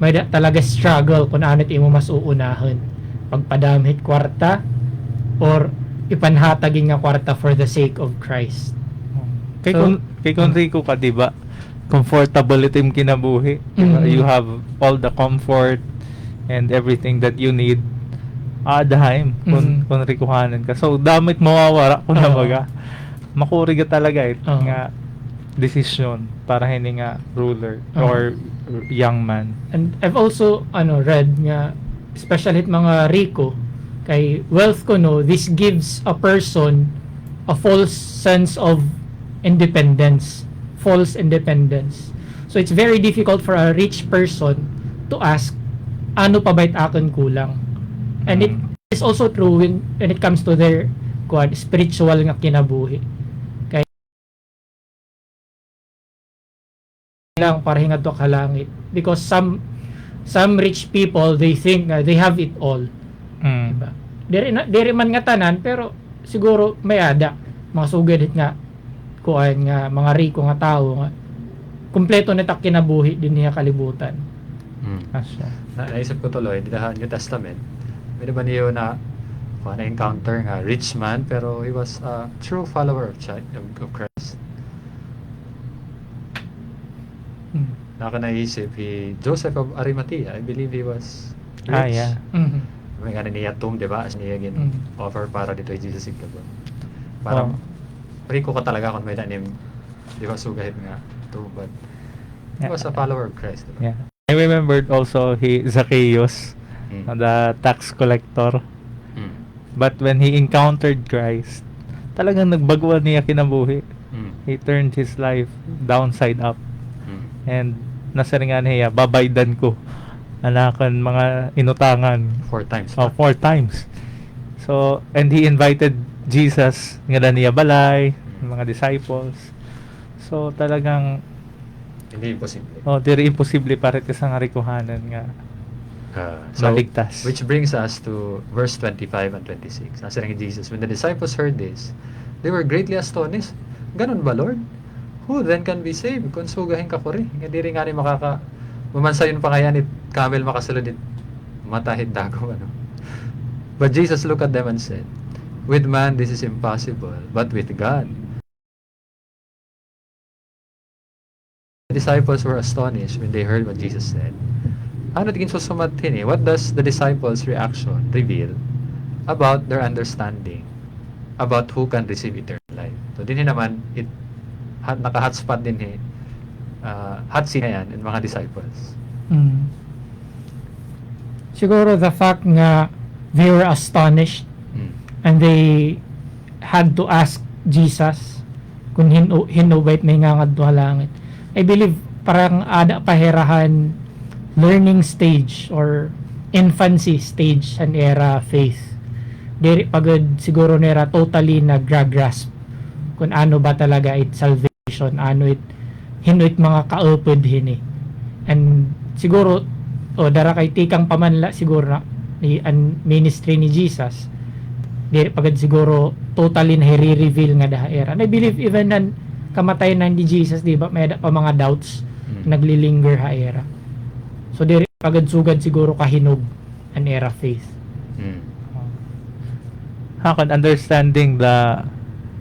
may talaga struggle kung anit imo mas uunahan pagpadamhit kwarta or ipanhatagin nga kwarta for the sake of Christ. Kay So, kung riko ka, di ba? Comfortable itim kinabuhi. Diba? Mhm. You have all the comfort and everything that you need. Adahaim kung rikuhanan ka. So damit mawawara kung Oo. nabaga. Makuri ka talaga Oo. nga decision para hindi nga ruler Oo. or young man. And I've also read nga especially mga riko kay wealth ko this gives a person a false sense of independence, false independence. So it's very difficult for a rich person to ask ano pa ba'y akon kulang. And it is also true when it comes to their spiritual nga kinabuhi. Lang para hingad to kalangit because some rich people they think they have it all, Mm. diba? Diri man nga tanan pero siguro may ada mga sugad nga kuan nga mga riko nga tao nga kumpleto na ta kinabuhi din niya kalibutan. Mm. Asya. Naisip ko tuloy, di na New Testament, may ba niyo na encounter nga rich man pero he was a true follower of Christ. Naka naisip, Joseph of Arimathea, I believe he was rich. Ah, yeah. Mhm. May nga niya di ba? As niya offer para dito ay Jesus Igabo. Oh. Para riko ka talaga kung may danim, di ba, sugahit nga to, but he was a follower of Christ. Diba? Yeah. I remembered also Zacchaeus, Mm. the tax collector. Mm. But when he encountered Christ, talagang nagbaguan niya kinabuhi. Mm. He turned his life downside up. Mm. And nasaringan niya, babaydan ko anakan mga inutangan 4 times. 4 times. So, and he invited Jesus nga niya balay, mga disciples. So, talagang Hindi imposible. diri imposible para sa nga rikuhanan nga maligtas. Which brings us to verse 25 and 26. Nasa rin Jesus, when the disciples heard this, they were greatly astonished. Ganun ba, Lord? Who then can be saved? Kung sugahin ka ko rin. Hindi rin nga rin mamansayon pa kaya ni camel makasulod it matahid dago. But Jesus looked at them and said, with man this is impossible, but with God. The disciples were astonished when they heard what Jesus said. Ano tingin susumatin eh? What does the disciples' reaction reveal about their understanding about who can receive eternal life? So din naman naka-hotspot din hot seat na yan in mga disciples. Siguro the fact nga they were astonished and they had to ask Jesus kung hinubait may ngangad to halangit. I believe parang ada pahirahan learning stage or infancy stage an era faith. Diri pagod siguro nera totally nag-grasp kung ano ba talaga it salvation, ano it hinuit mga kaupod hini. And siguro dara kay tikang pamanla siguro na ang ministry ni Jesus, diri pagad siguro totally na i-reveal nga daha era. And I believe even nan kamatayan na ni Jesus, di ba, may pa mga doubts naglilinger ha era. So diri pagad sugad siguro kahinog an era faith. Hakon, understanding the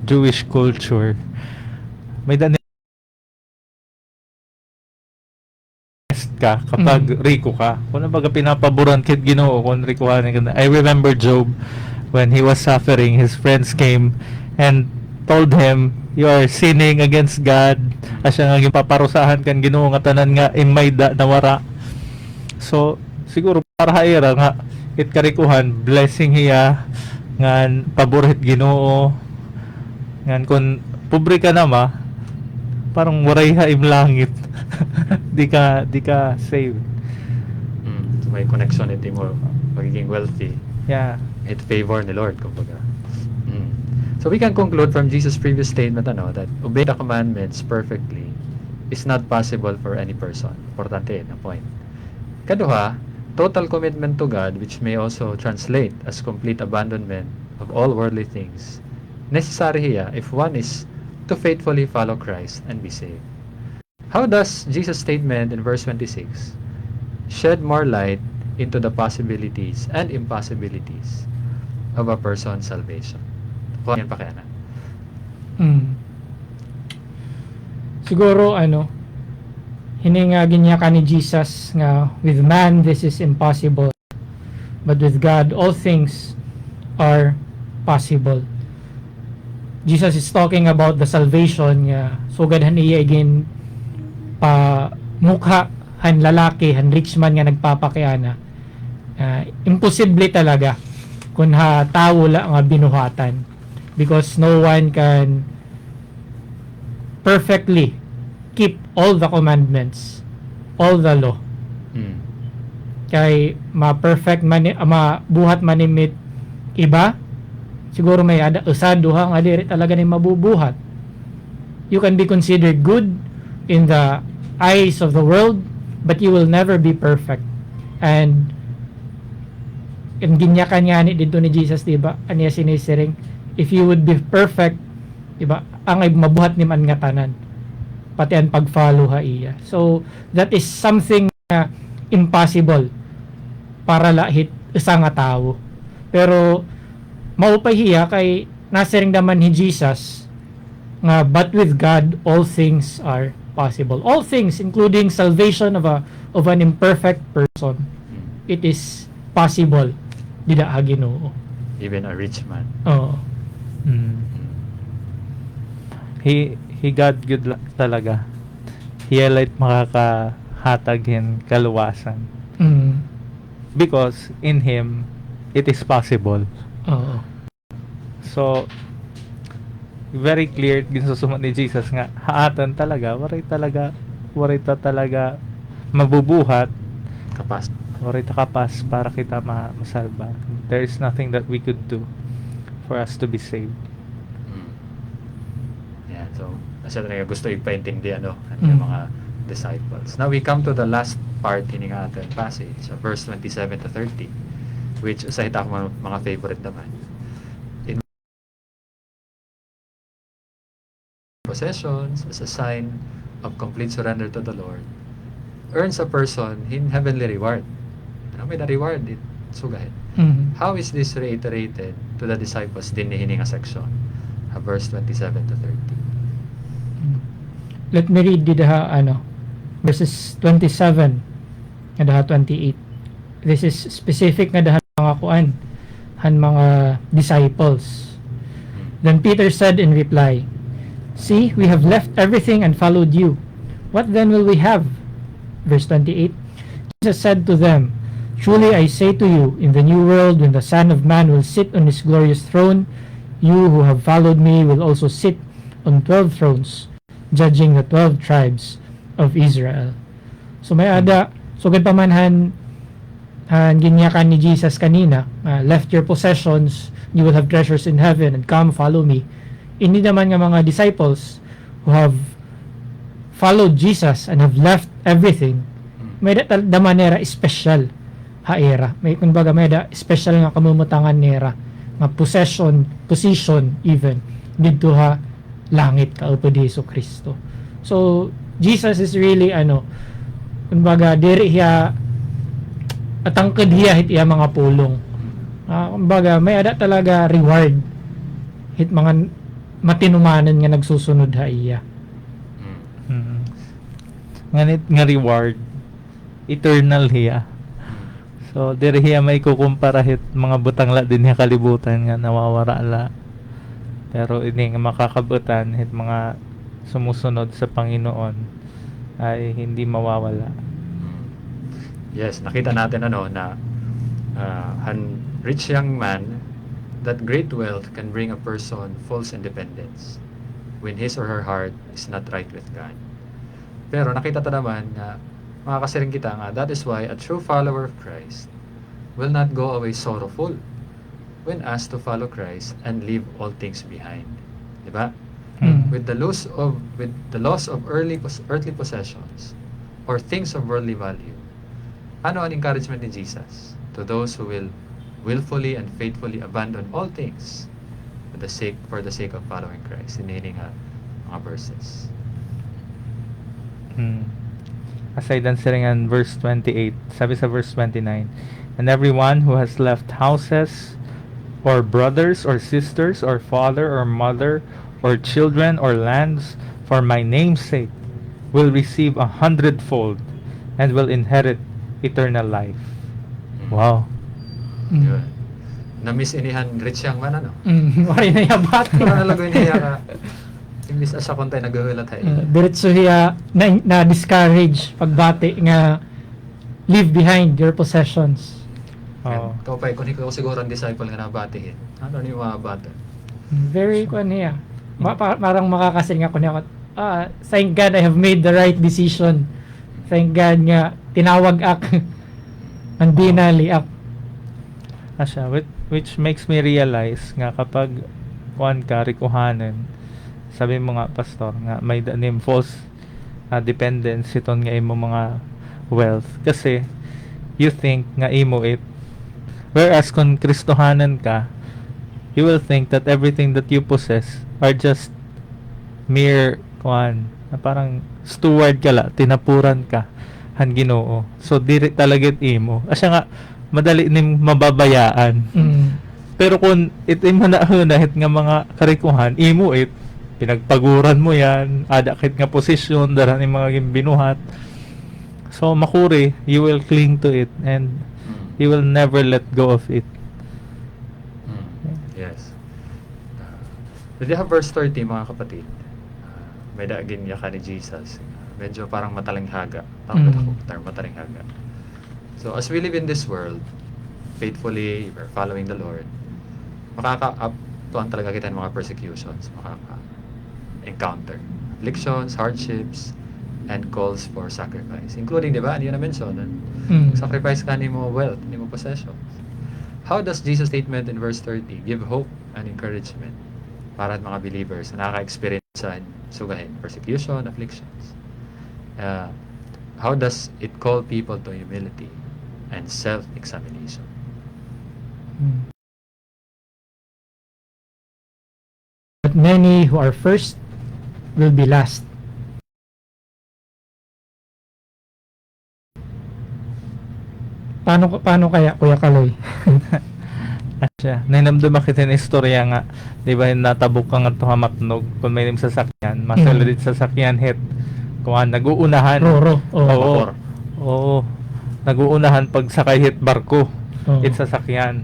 Jewish culture, may ka kapag Rico ka. Kung baga pinapaboran kit Ginoo kung Ricohan ka. I remember Job when he was suffering, his friends came and told him, you are sinning against God. Asya nga gipaparusahan kan Ginoo nga tanan nga imayda nawara. So siguro para haira nga it karikuhan blessing hiya ngan paborit Ginoo. Ngan kun pobre ka na ma, parang waray ha im langit. di ka save. So may connection ito mo magiging wealthy. Yeah. It favor ni Lord kumbaga. So we can conclude from Jesus' previous statement that obey the commandments perfectly is not possible for any person. Importante na point. Kaduha, total commitment to God, which may also translate as complete abandonment of all worldly things, necessary here if one is to faithfully follow Christ and be saved. How does Jesus' statement in verse 26 shed more light into the possibilities and impossibilities of a person's salvation? Kung yan pa kaya na. Siguro hiningagin niya ka ni Jesus nga with man this is impossible, but with God all things are possible. Jesus is talking about the salvation nga sugadhan iya again pa mukha han lalaki han rich man nga nagpapakiana. Imposible talaga kun ha tawo la nga binuhatan, because no one can perfectly keep all the commandments, all the law. Kay ma-perfect man mabuhat manimit iba, siguro may usado ha nga diri talaga ni mabubuhat. You can be considered good in the eyes of the world, but you will never be perfect. And ginyakan nga ni dito ni Jesus, diba? Aniya sinisiring, if you would be perfect, diba? Ang ay mabuhat ni man nga tanan. Pati ang pag-follow ha iya. So, that is something impossible para lahit isa nga tao. Pero, maupay hiya kay nasiring naman ni Jesus nga, but with God, all things are possible. All things, including salvation of an imperfect person, it is possible. Dida ha Ginoo. Even a rich man. Oo. He got good talaga. Highlight makakahatagin kaluwasan. Because in him it is possible. Oo. So very clear din sa sumat ni Jesus nga haatan talaga, waray ta talaga mabubuhat Kapas. waray ta kapas para kita masalba. There is nothing that we could do for us to be saved. Yeah, so nasa talaga gusto ipaintindi ng mga disciples. Now we come to the last part hining ating passage, verse 27 to 30, which sa ita ko mga favorite naman. In possessions as a sign of complete surrender to the Lord earns a person in heavenly reward. May na reward it sugahin. How is this reiterated to the disciples din ni hininga section? Verse 27 to 30. Let me read verses 27 and 28. This is specific nga dahan mga kuan, han mga disciples. Then Peter said in reply, "See, we have left everything and followed you. What then will we have?" Verse 28. Jesus said to them, "Truly I say to you, in the new world when the Son of Man will sit on his glorious throne, you who have followed me will also sit on 12 thrones, judging the 12 tribes of Israel." So may sugad pa man han ginyakan ni Jesus kanina, left your possessions, you will have treasures in heaven, and come follow me. Hindi naman nga mga disciples who have followed Jesus and have left everything, may da manera special haera. May kumbaga may da special nga kamumutangan nera nga position even didto ha langit kaupo di Hesus Kristo. So Jesus is really kumbaga diri hiya atangkad hiya hit iya mga pulong. Kumbaga may ada talaga reward hit mga matinumanan nga nagsusunod ha iya. Nga reward eternal hiya. So diri hiya may kukumpara hit mga butang la din hiya kalibutan nga nawawara la. Pero ini nga makakabutan hit mga sumusunod sa Panginoon ay hindi mawawala. Yes, nakita natin na an rich young man, that great wealth can bring a person false independence when his or her heart is not right with God. Pero nakita ta naman nga makakasiring kita nga, that is why a true follower of Christ will not go away sorrowful when asked to follow Christ and leave all things behind. Diba? With the loss of earthly possessions or things of worldly value, ano ang encouragement ni Jesus to those who will willfully and faithfully abandon all things for the sake of following Christ? Hinihiling mga verses. Aside dan siringan verse 28, sabi sa verse 29, and everyone who has left houses or brothers or sisters or father or mother or children or lands for my name's sake will receive 100-fold and will inherit eternal life. Wow. Yun. Na-miss inihan rich young man Wari na yabat. Ano nalagoy niya ka? Imbis asa kontay naghuhulat hay. Diretso hiya na discourage pagbati nga leave behind your possessions. Oh. Kau pa kung ikaw siguro ang disciple nga nabatihin. Ano ni mga bata? Very niya. Parang makakasin nga ko niya. Thank God I have made the right decision. Thank God nga tinawag ak. Hindi naliak. Asya, which makes me realize nga kapag kuan ka rikuhanan, sabi mo nga pastor nga may name false dependence iton nga imo mga wealth kasi you think nga imo it, whereas kung Kristohanan ka, you will think that everything that you possess are just mere kuan na parang steward ka la, tinapuran ka han Ginoo. So diri talaga imo asya nga madali nim mababayaan. Pero kung itim manahunahit nga mga karikuhan, imo it, pinagpaguran mo yan, adakit nga posisyon, daran yung mga binuhat. So makuri, you will cling to it and you will never let go of it. Yes. Pwede ha verse 30 mga kapatid. May daagin niya ka ni Jesus. Medyo parang matalinghaga. Tama ba ako? Term matalinghaga. So as we live in this world, faithfully, we're following the Lord, makaka-up-tuan talaga kita ng mga persecutions, makaka-encounter afflictions, hardships, and calls for sacrifice. Including, di ba, ano yun na-mention, sacrifice ka ni mo wealth, ni mo possessions. How does Jesus' statement in verse 30 give hope and encouragement para at mga believers na nakaka-experience sa sugahin, persecution, afflictions? How does it call people to humility and self-examination? But many who are first will be last. Paano kaya Kuya Kaloy? Asya, nainamdum kita ng istorya nga, di ba natabok ka nga to matnog kung may sasakyan, masaludit sasakyan hit, kung nag-uunahan. Roro. Oo. Oo. Nag-uunahan pag sakay hit barko. It's sasakyan.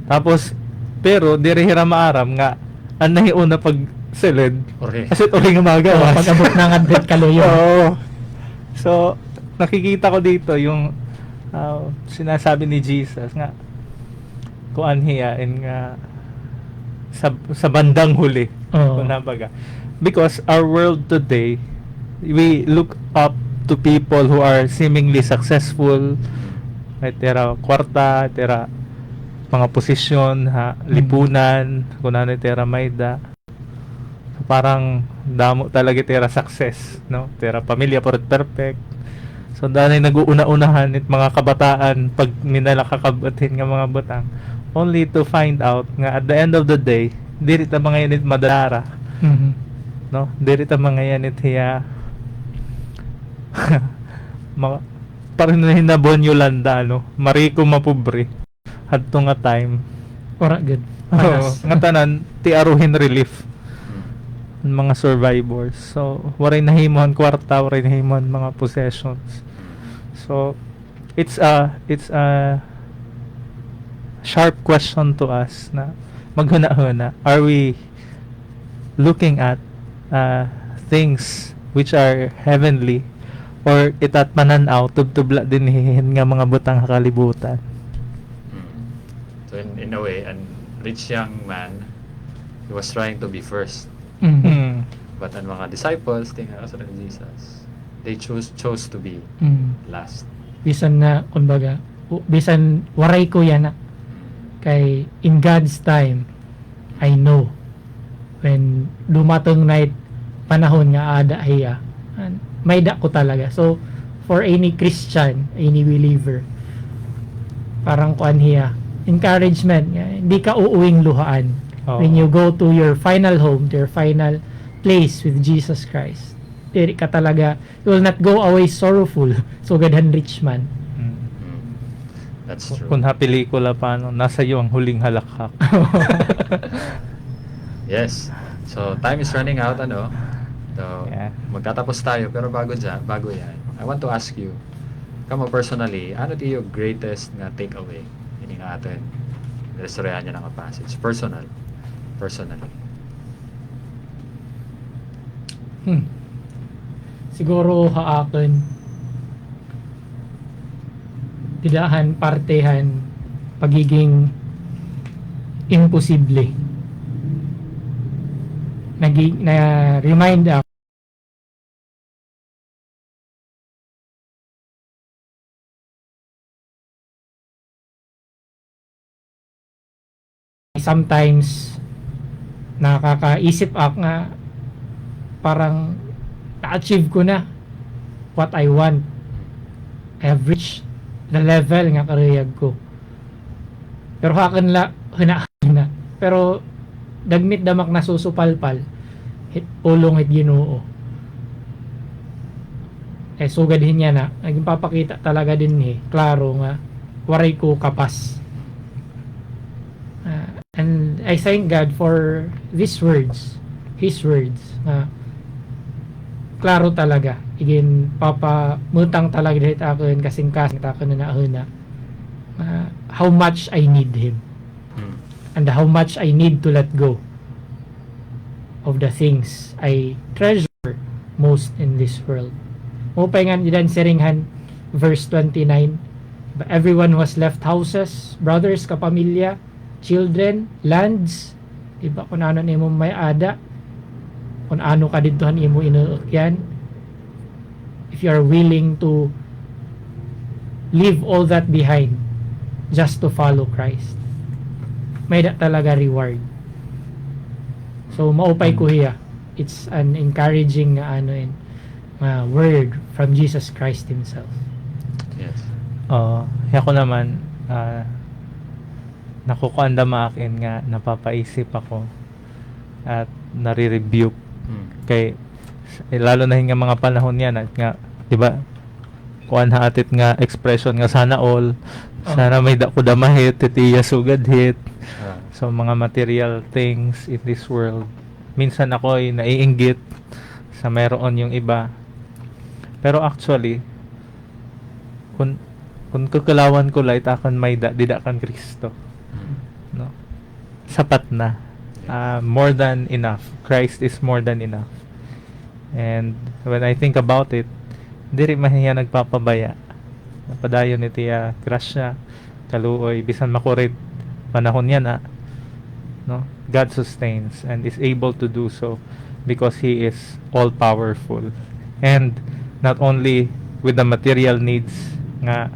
Tapos, pero dirihira maaram nga, ang nahiuna pag silid. Okay. Kasi ito rin nga magawas. Pag-abot ng advent Kaloy. Oo. So, nakikita ko dito yung sinasabi ni Jesus nga, kuan hiyain nga sa bandang huli. Kung nabaga. Because our world today, we look up to people who are seemingly successful, may tira kwarta, tira mga posisyon, lipunan, kung ano tira mayda. So, parang damo talaga tira success, no? Tira pamilya perfect. So dahil nag-uuna-unahan it mga kabataan pag minala kakabatin nga mga butang, only to find out nga at the end of the day diri ta mga yanit madara, Mhm. no, diri ta mga yanit hiya mga parang na hinabon Yolanda, no, mariko mapobre adto nga time. Ora good. Oo, Panas. nga tanan ti aruhin relief ng mga survivors. So waray nahimon kwarta, waray nahimon mga possessions. So it's a sharp question to us na maghuna-huna, are we looking at things which are heavenly, or itat mananaw tubtubla dinhin nga mga butang kalibutan? So in a way, an rich young man, he was trying to be first. Mhm. But ang mga disciples, tingnan ka sa Jesus, they chose to be Mhm. last. Bisan na kumbaga, bisan waray ko yan na kay in God's time I know when dumatong night panahon nga ada hiya may da ko talaga. So for any Christian, any believer, parang kuan hiya encouragement nga, hindi ka uuwing luhaan Oo. when you go to your final home, to your final place with Jesus Christ. Diri ka talaga, you will not go away sorrowful. So gadhan rich man. That's true. Kung pelikula pa, no, nasa iyo ang huling halakhak. Yes. So time is running out, ano? So Yeah. magtatapos tayo, pero bago yan, I want to ask you, kamo personally, ano ti yung greatest nga takeaway ini nga atin restoryan niya nga passage personally. Siguro haakon tidahan partehan pagiging imposible. Na remind ako sometimes nakakaisip ako nga parang na-achieve ko na what I want. I have reached the level nga kariyag ko. Pero hakan la hinahan na. Pero dagmit damak na susupalpal ulong it Ginoo. Sugadhin niya na naging papakita talaga din klaro nga waray ko kapas. And I thank God for these words, His words, klaro talaga. Igin papamutang talaga dahil akin kasing-kasing akin na naahuna. How much I need Him. And how much I need to let go of the things I treasure most in this world. Mupay nga diyan siringhan verse 29. But everyone was left houses, brothers, kapamilya, children, lands, diba kung ano nimo may ada, kung ano ka ditohan imo inuukyan. If you are willing to leave all that behind just to follow Christ, may da talaga reward. So maupay ko hiya, it's an encouraging word from Jesus Christ Himself. Yes. Ako naman, nakukuanda maakin nga napapaisip ako at nare-rebuke kay lalo na nga mga panahon yan at nga, di ba, kuan hatit nga expression nga sana all, sana may dako damahit, titiya sugad hit. So mga material things in this world. Minsan ako ay naiinggit sa meron yung iba. Pero actually, kung kukulawan ko light akon may didakan Kristo, no, sapat na. More than enough. Christ is more than enough. And when I think about it, diri mahiya nagpapabaya. Napadayon ni tiya grasya kaluoy bisan makurit panahon yan no, God sustains and is able to do so because He is all powerful. And not only with the material needs nga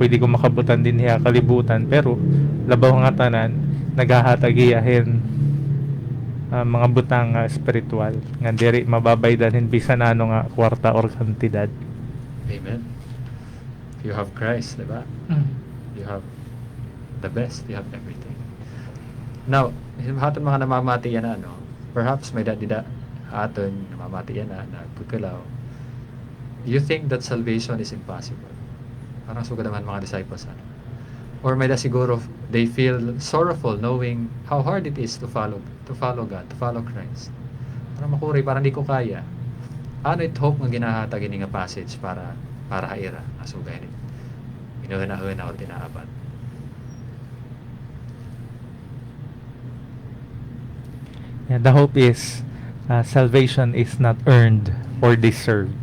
pwede ko makabutan din niya kalibutan, pero labaw nga tanan nagahatagiyahin mga butang spiritual nga diri mababay dalhin bisan ano nga kwarta or kantidad. Amen. You have Christ, diba? You have the best. You have everything. Now, haton mga namamati yan na, perhaps may dida haton namamati yan na nagkukulaw. You think that salvation is impossible? Parang sugad naman mga disciples, or may da siguro they feel sorrowful knowing how hard it is to follow God, to follow Christ. Parang makuri, parang di ko kaya. Ano it hope nga ginahatag ini nga passage para haira asugay ni inuhuna-huna or tinaaban. Yeah, the hope is salvation is not earned or deserved.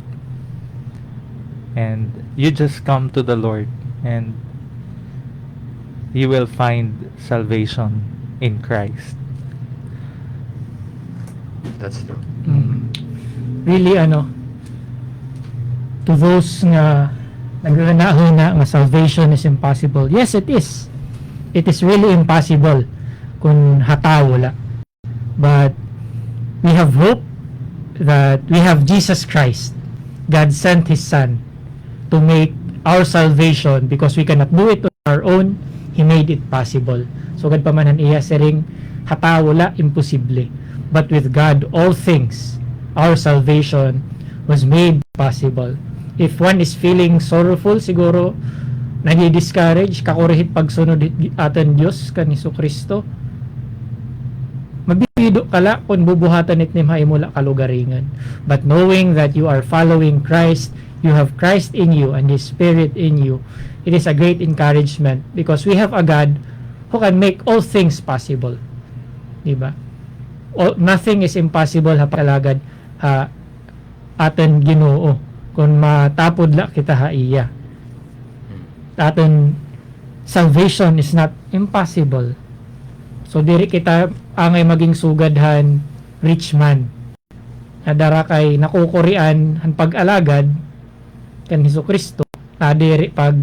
And you just come to the Lord and you will find salvation in Christ. That's true. Really, to those nga naghuna-huna nga salvation is impossible. Yes, it is. It is really impossible kung hata wala. But we have hope that we have Jesus Christ. God sent His Son to make our salvation because we cannot do it on our own. He made it possible. So God pamanan iya sering hata wala imposible. But with God, all things, our salvation was made possible. If one is feeling sorrowful, siguro nagi-discourage, kakurihit pagsunod aton Diyos kan Kristo, mabibido kala kung bubuhatan it ni maimula kalugaringan. But knowing that you are following Christ, you have Christ in you and His Spirit in you, it is a great encouragement because we have a God who can make all things possible. Diba? Nothing is impossible hapalagad aton Ginoo kung matapod la kita haiya. Aton salvation is not impossible. So diri kita angay maging sugadhan rich man. Nadara kay nakukurian han pag-alagad kan Hesukristo. Diri pag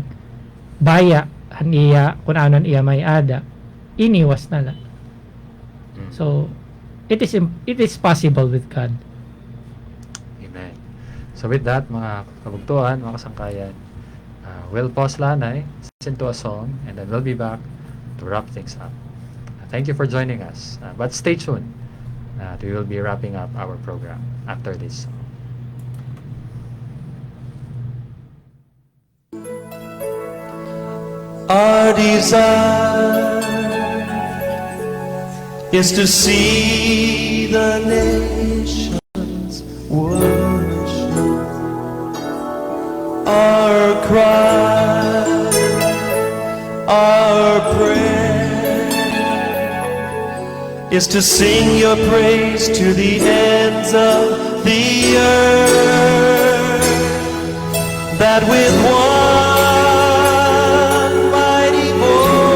baya han iya kun anon iya may ada. Iniwas na la. So it is possible with God. Amen. So with that, mga kabugtuan, mga kasangkayan, we'll pause lanay, listen to a song, and then we'll be back to wrap things up. Thank you for joining us. But stay tuned. We will be wrapping up our program after this song. Our desire is to see the nations worship. Our cry, our prayer is to sing your praise to the ends of the earth, that with one mighty voice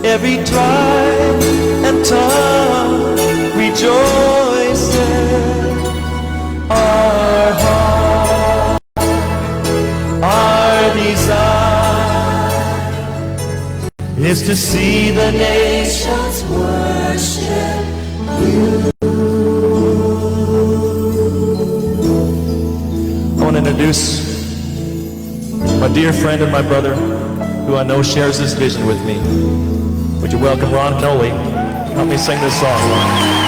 every tribe and tongue rejoices. Our heart, our desire is to see the nations worship you. I want to introduce my dear friend and my brother, who I know shares this vision with me. Would you welcome Ron Noli? Help me sing this song, Ron.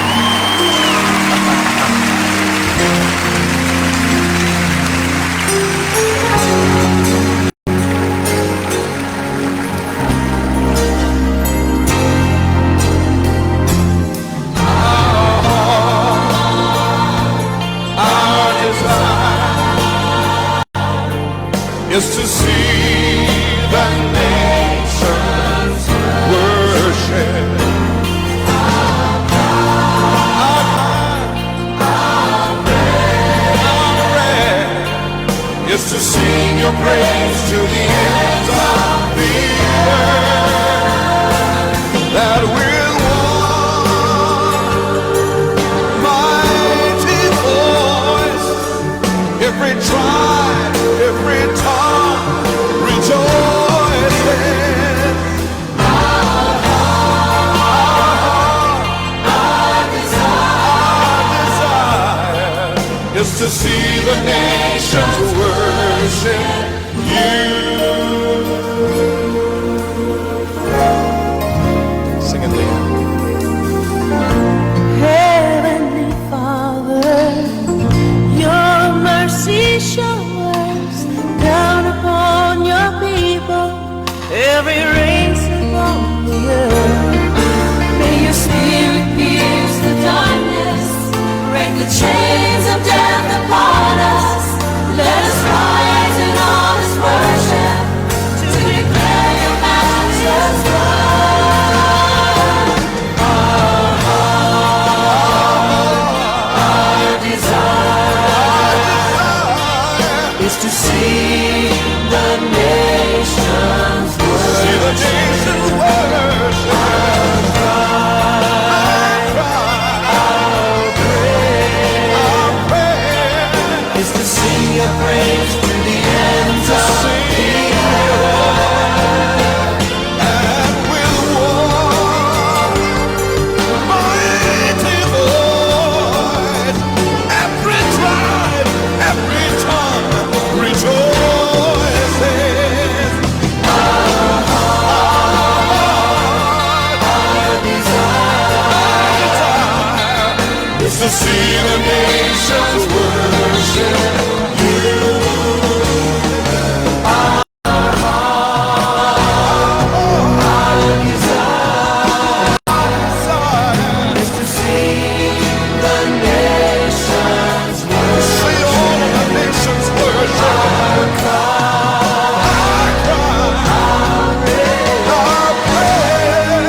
Is to see the nations worship. to see the nations worship See all of the nations worship. Our prayer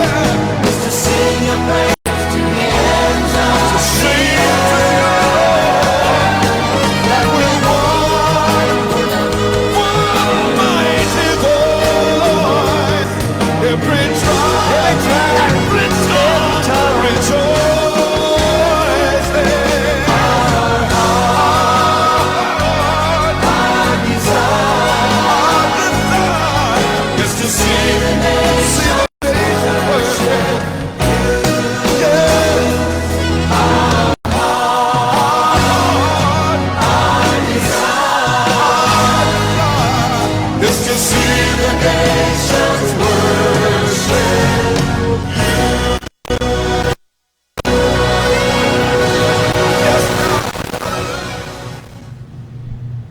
is to sing your praise to the ends of to sing to you, Lord, that we one mighty voice. Every tribe rejoice. Is to see the nations worship. Is to see the nations worship.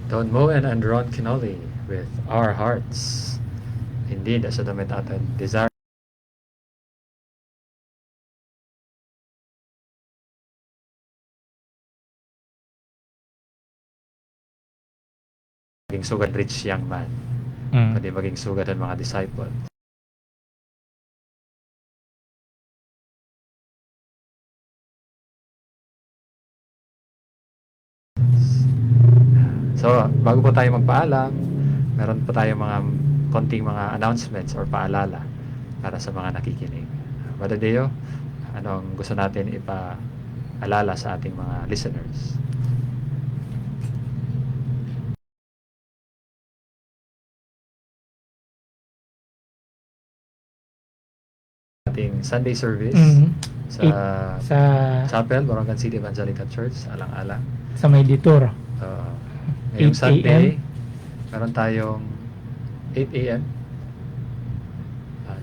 Don Moen and Ron Kinoli with Our Hearts. Indeed, asa damit atin desire maging sugad rich young man, kundi maging sugad ang mga disciple. So, bago po tayo magpaalam, meron po tayo mga konting mga announcements or paalala para sa mga nakikinig. Brother Deo, anong gusto natin ipaalala sa ating mga listeners? Ating Sunday service sa Sa Chapel, Borongan City Evangelical Church, Alang-Alang. sa may Ditor. Ngayong 8 Sunday, meron tayong 8 a.m.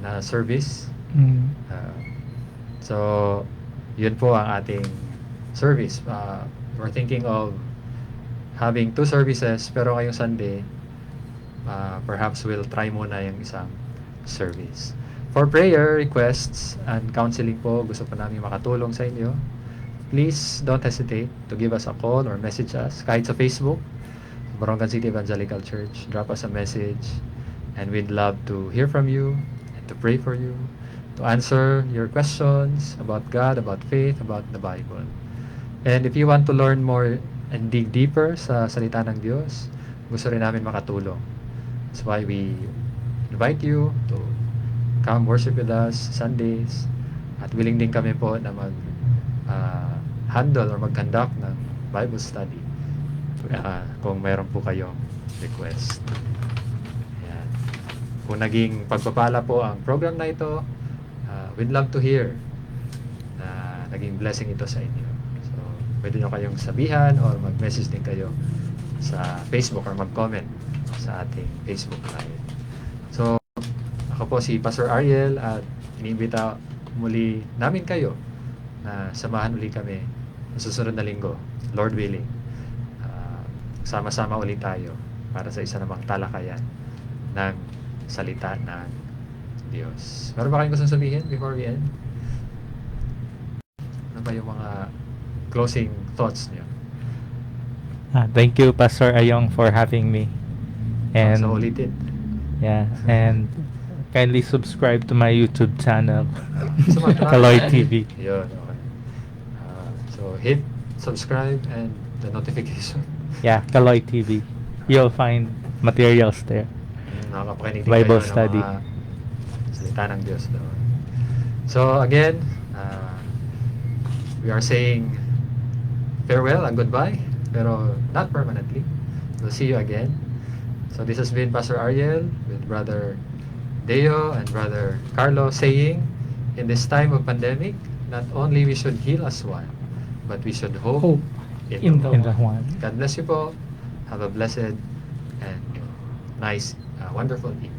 Na service. So, yun po ang ating service. We're thinking of having 2 services, pero ngayong Sunday, perhaps we'll try muna yung isang service. For prayer requests and counseling po, gusto po namin makatulong sa inyo. Please don't hesitate to give us a call or message us kahit sa Facebook, Borongan City Evangelical Church. Drop us a message and we'd love to hear from you and to pray for you, to answer your questions about God, about faith, about the Bible. And if you want to learn more and dig deeper sa salita ng Diyos, gusto rin namin makatulong. That's why we invite you to come worship with us Sundays, at willing din kami po na handle or mag-conduct ng Bible study kung mayroon po kayong request. Ayan. Kung naging pagpapala po ang program na ito, we'd love to hear na naging blessing ito sa inyo. So, pwede nyo kayong sabihan or mag-message din kayo sa Facebook or mag-comment sa ating Facebook Live. So, ako po si Pastor Ariel at iniimbita muli namin kayo na samahan uli kami sa susunod na linggo, Lord willing. Sama-sama ulit tayo para sa isa namang talakayan ng salita ng Diyos. Meron ba kayong gustong sabihin before we end? Ano ba yung mga closing thoughts niyo? Thank you, Pastor Ayong, for having me. And So ulitin. yeah, and kindly subscribe to my YouTube channel, Sumatrahan. Kaloy TV. Yun, okay. So hit subscribe and the notification. Yeah, Kaloy TV. You'll find materials there. Nakakapakinig din Bible kayo study. ng mga salita ng Diyos doon. So again, we are saying farewell and goodbye, pero not permanently. We'll see you again. So this has been Pastor Ariel with Brother Deo and Brother Carlo saying, in this time of pandemic, not only we should heal as one, but we should hope Hope in the In the one. God bless you po. Have a blessed and nice, wonderful evening.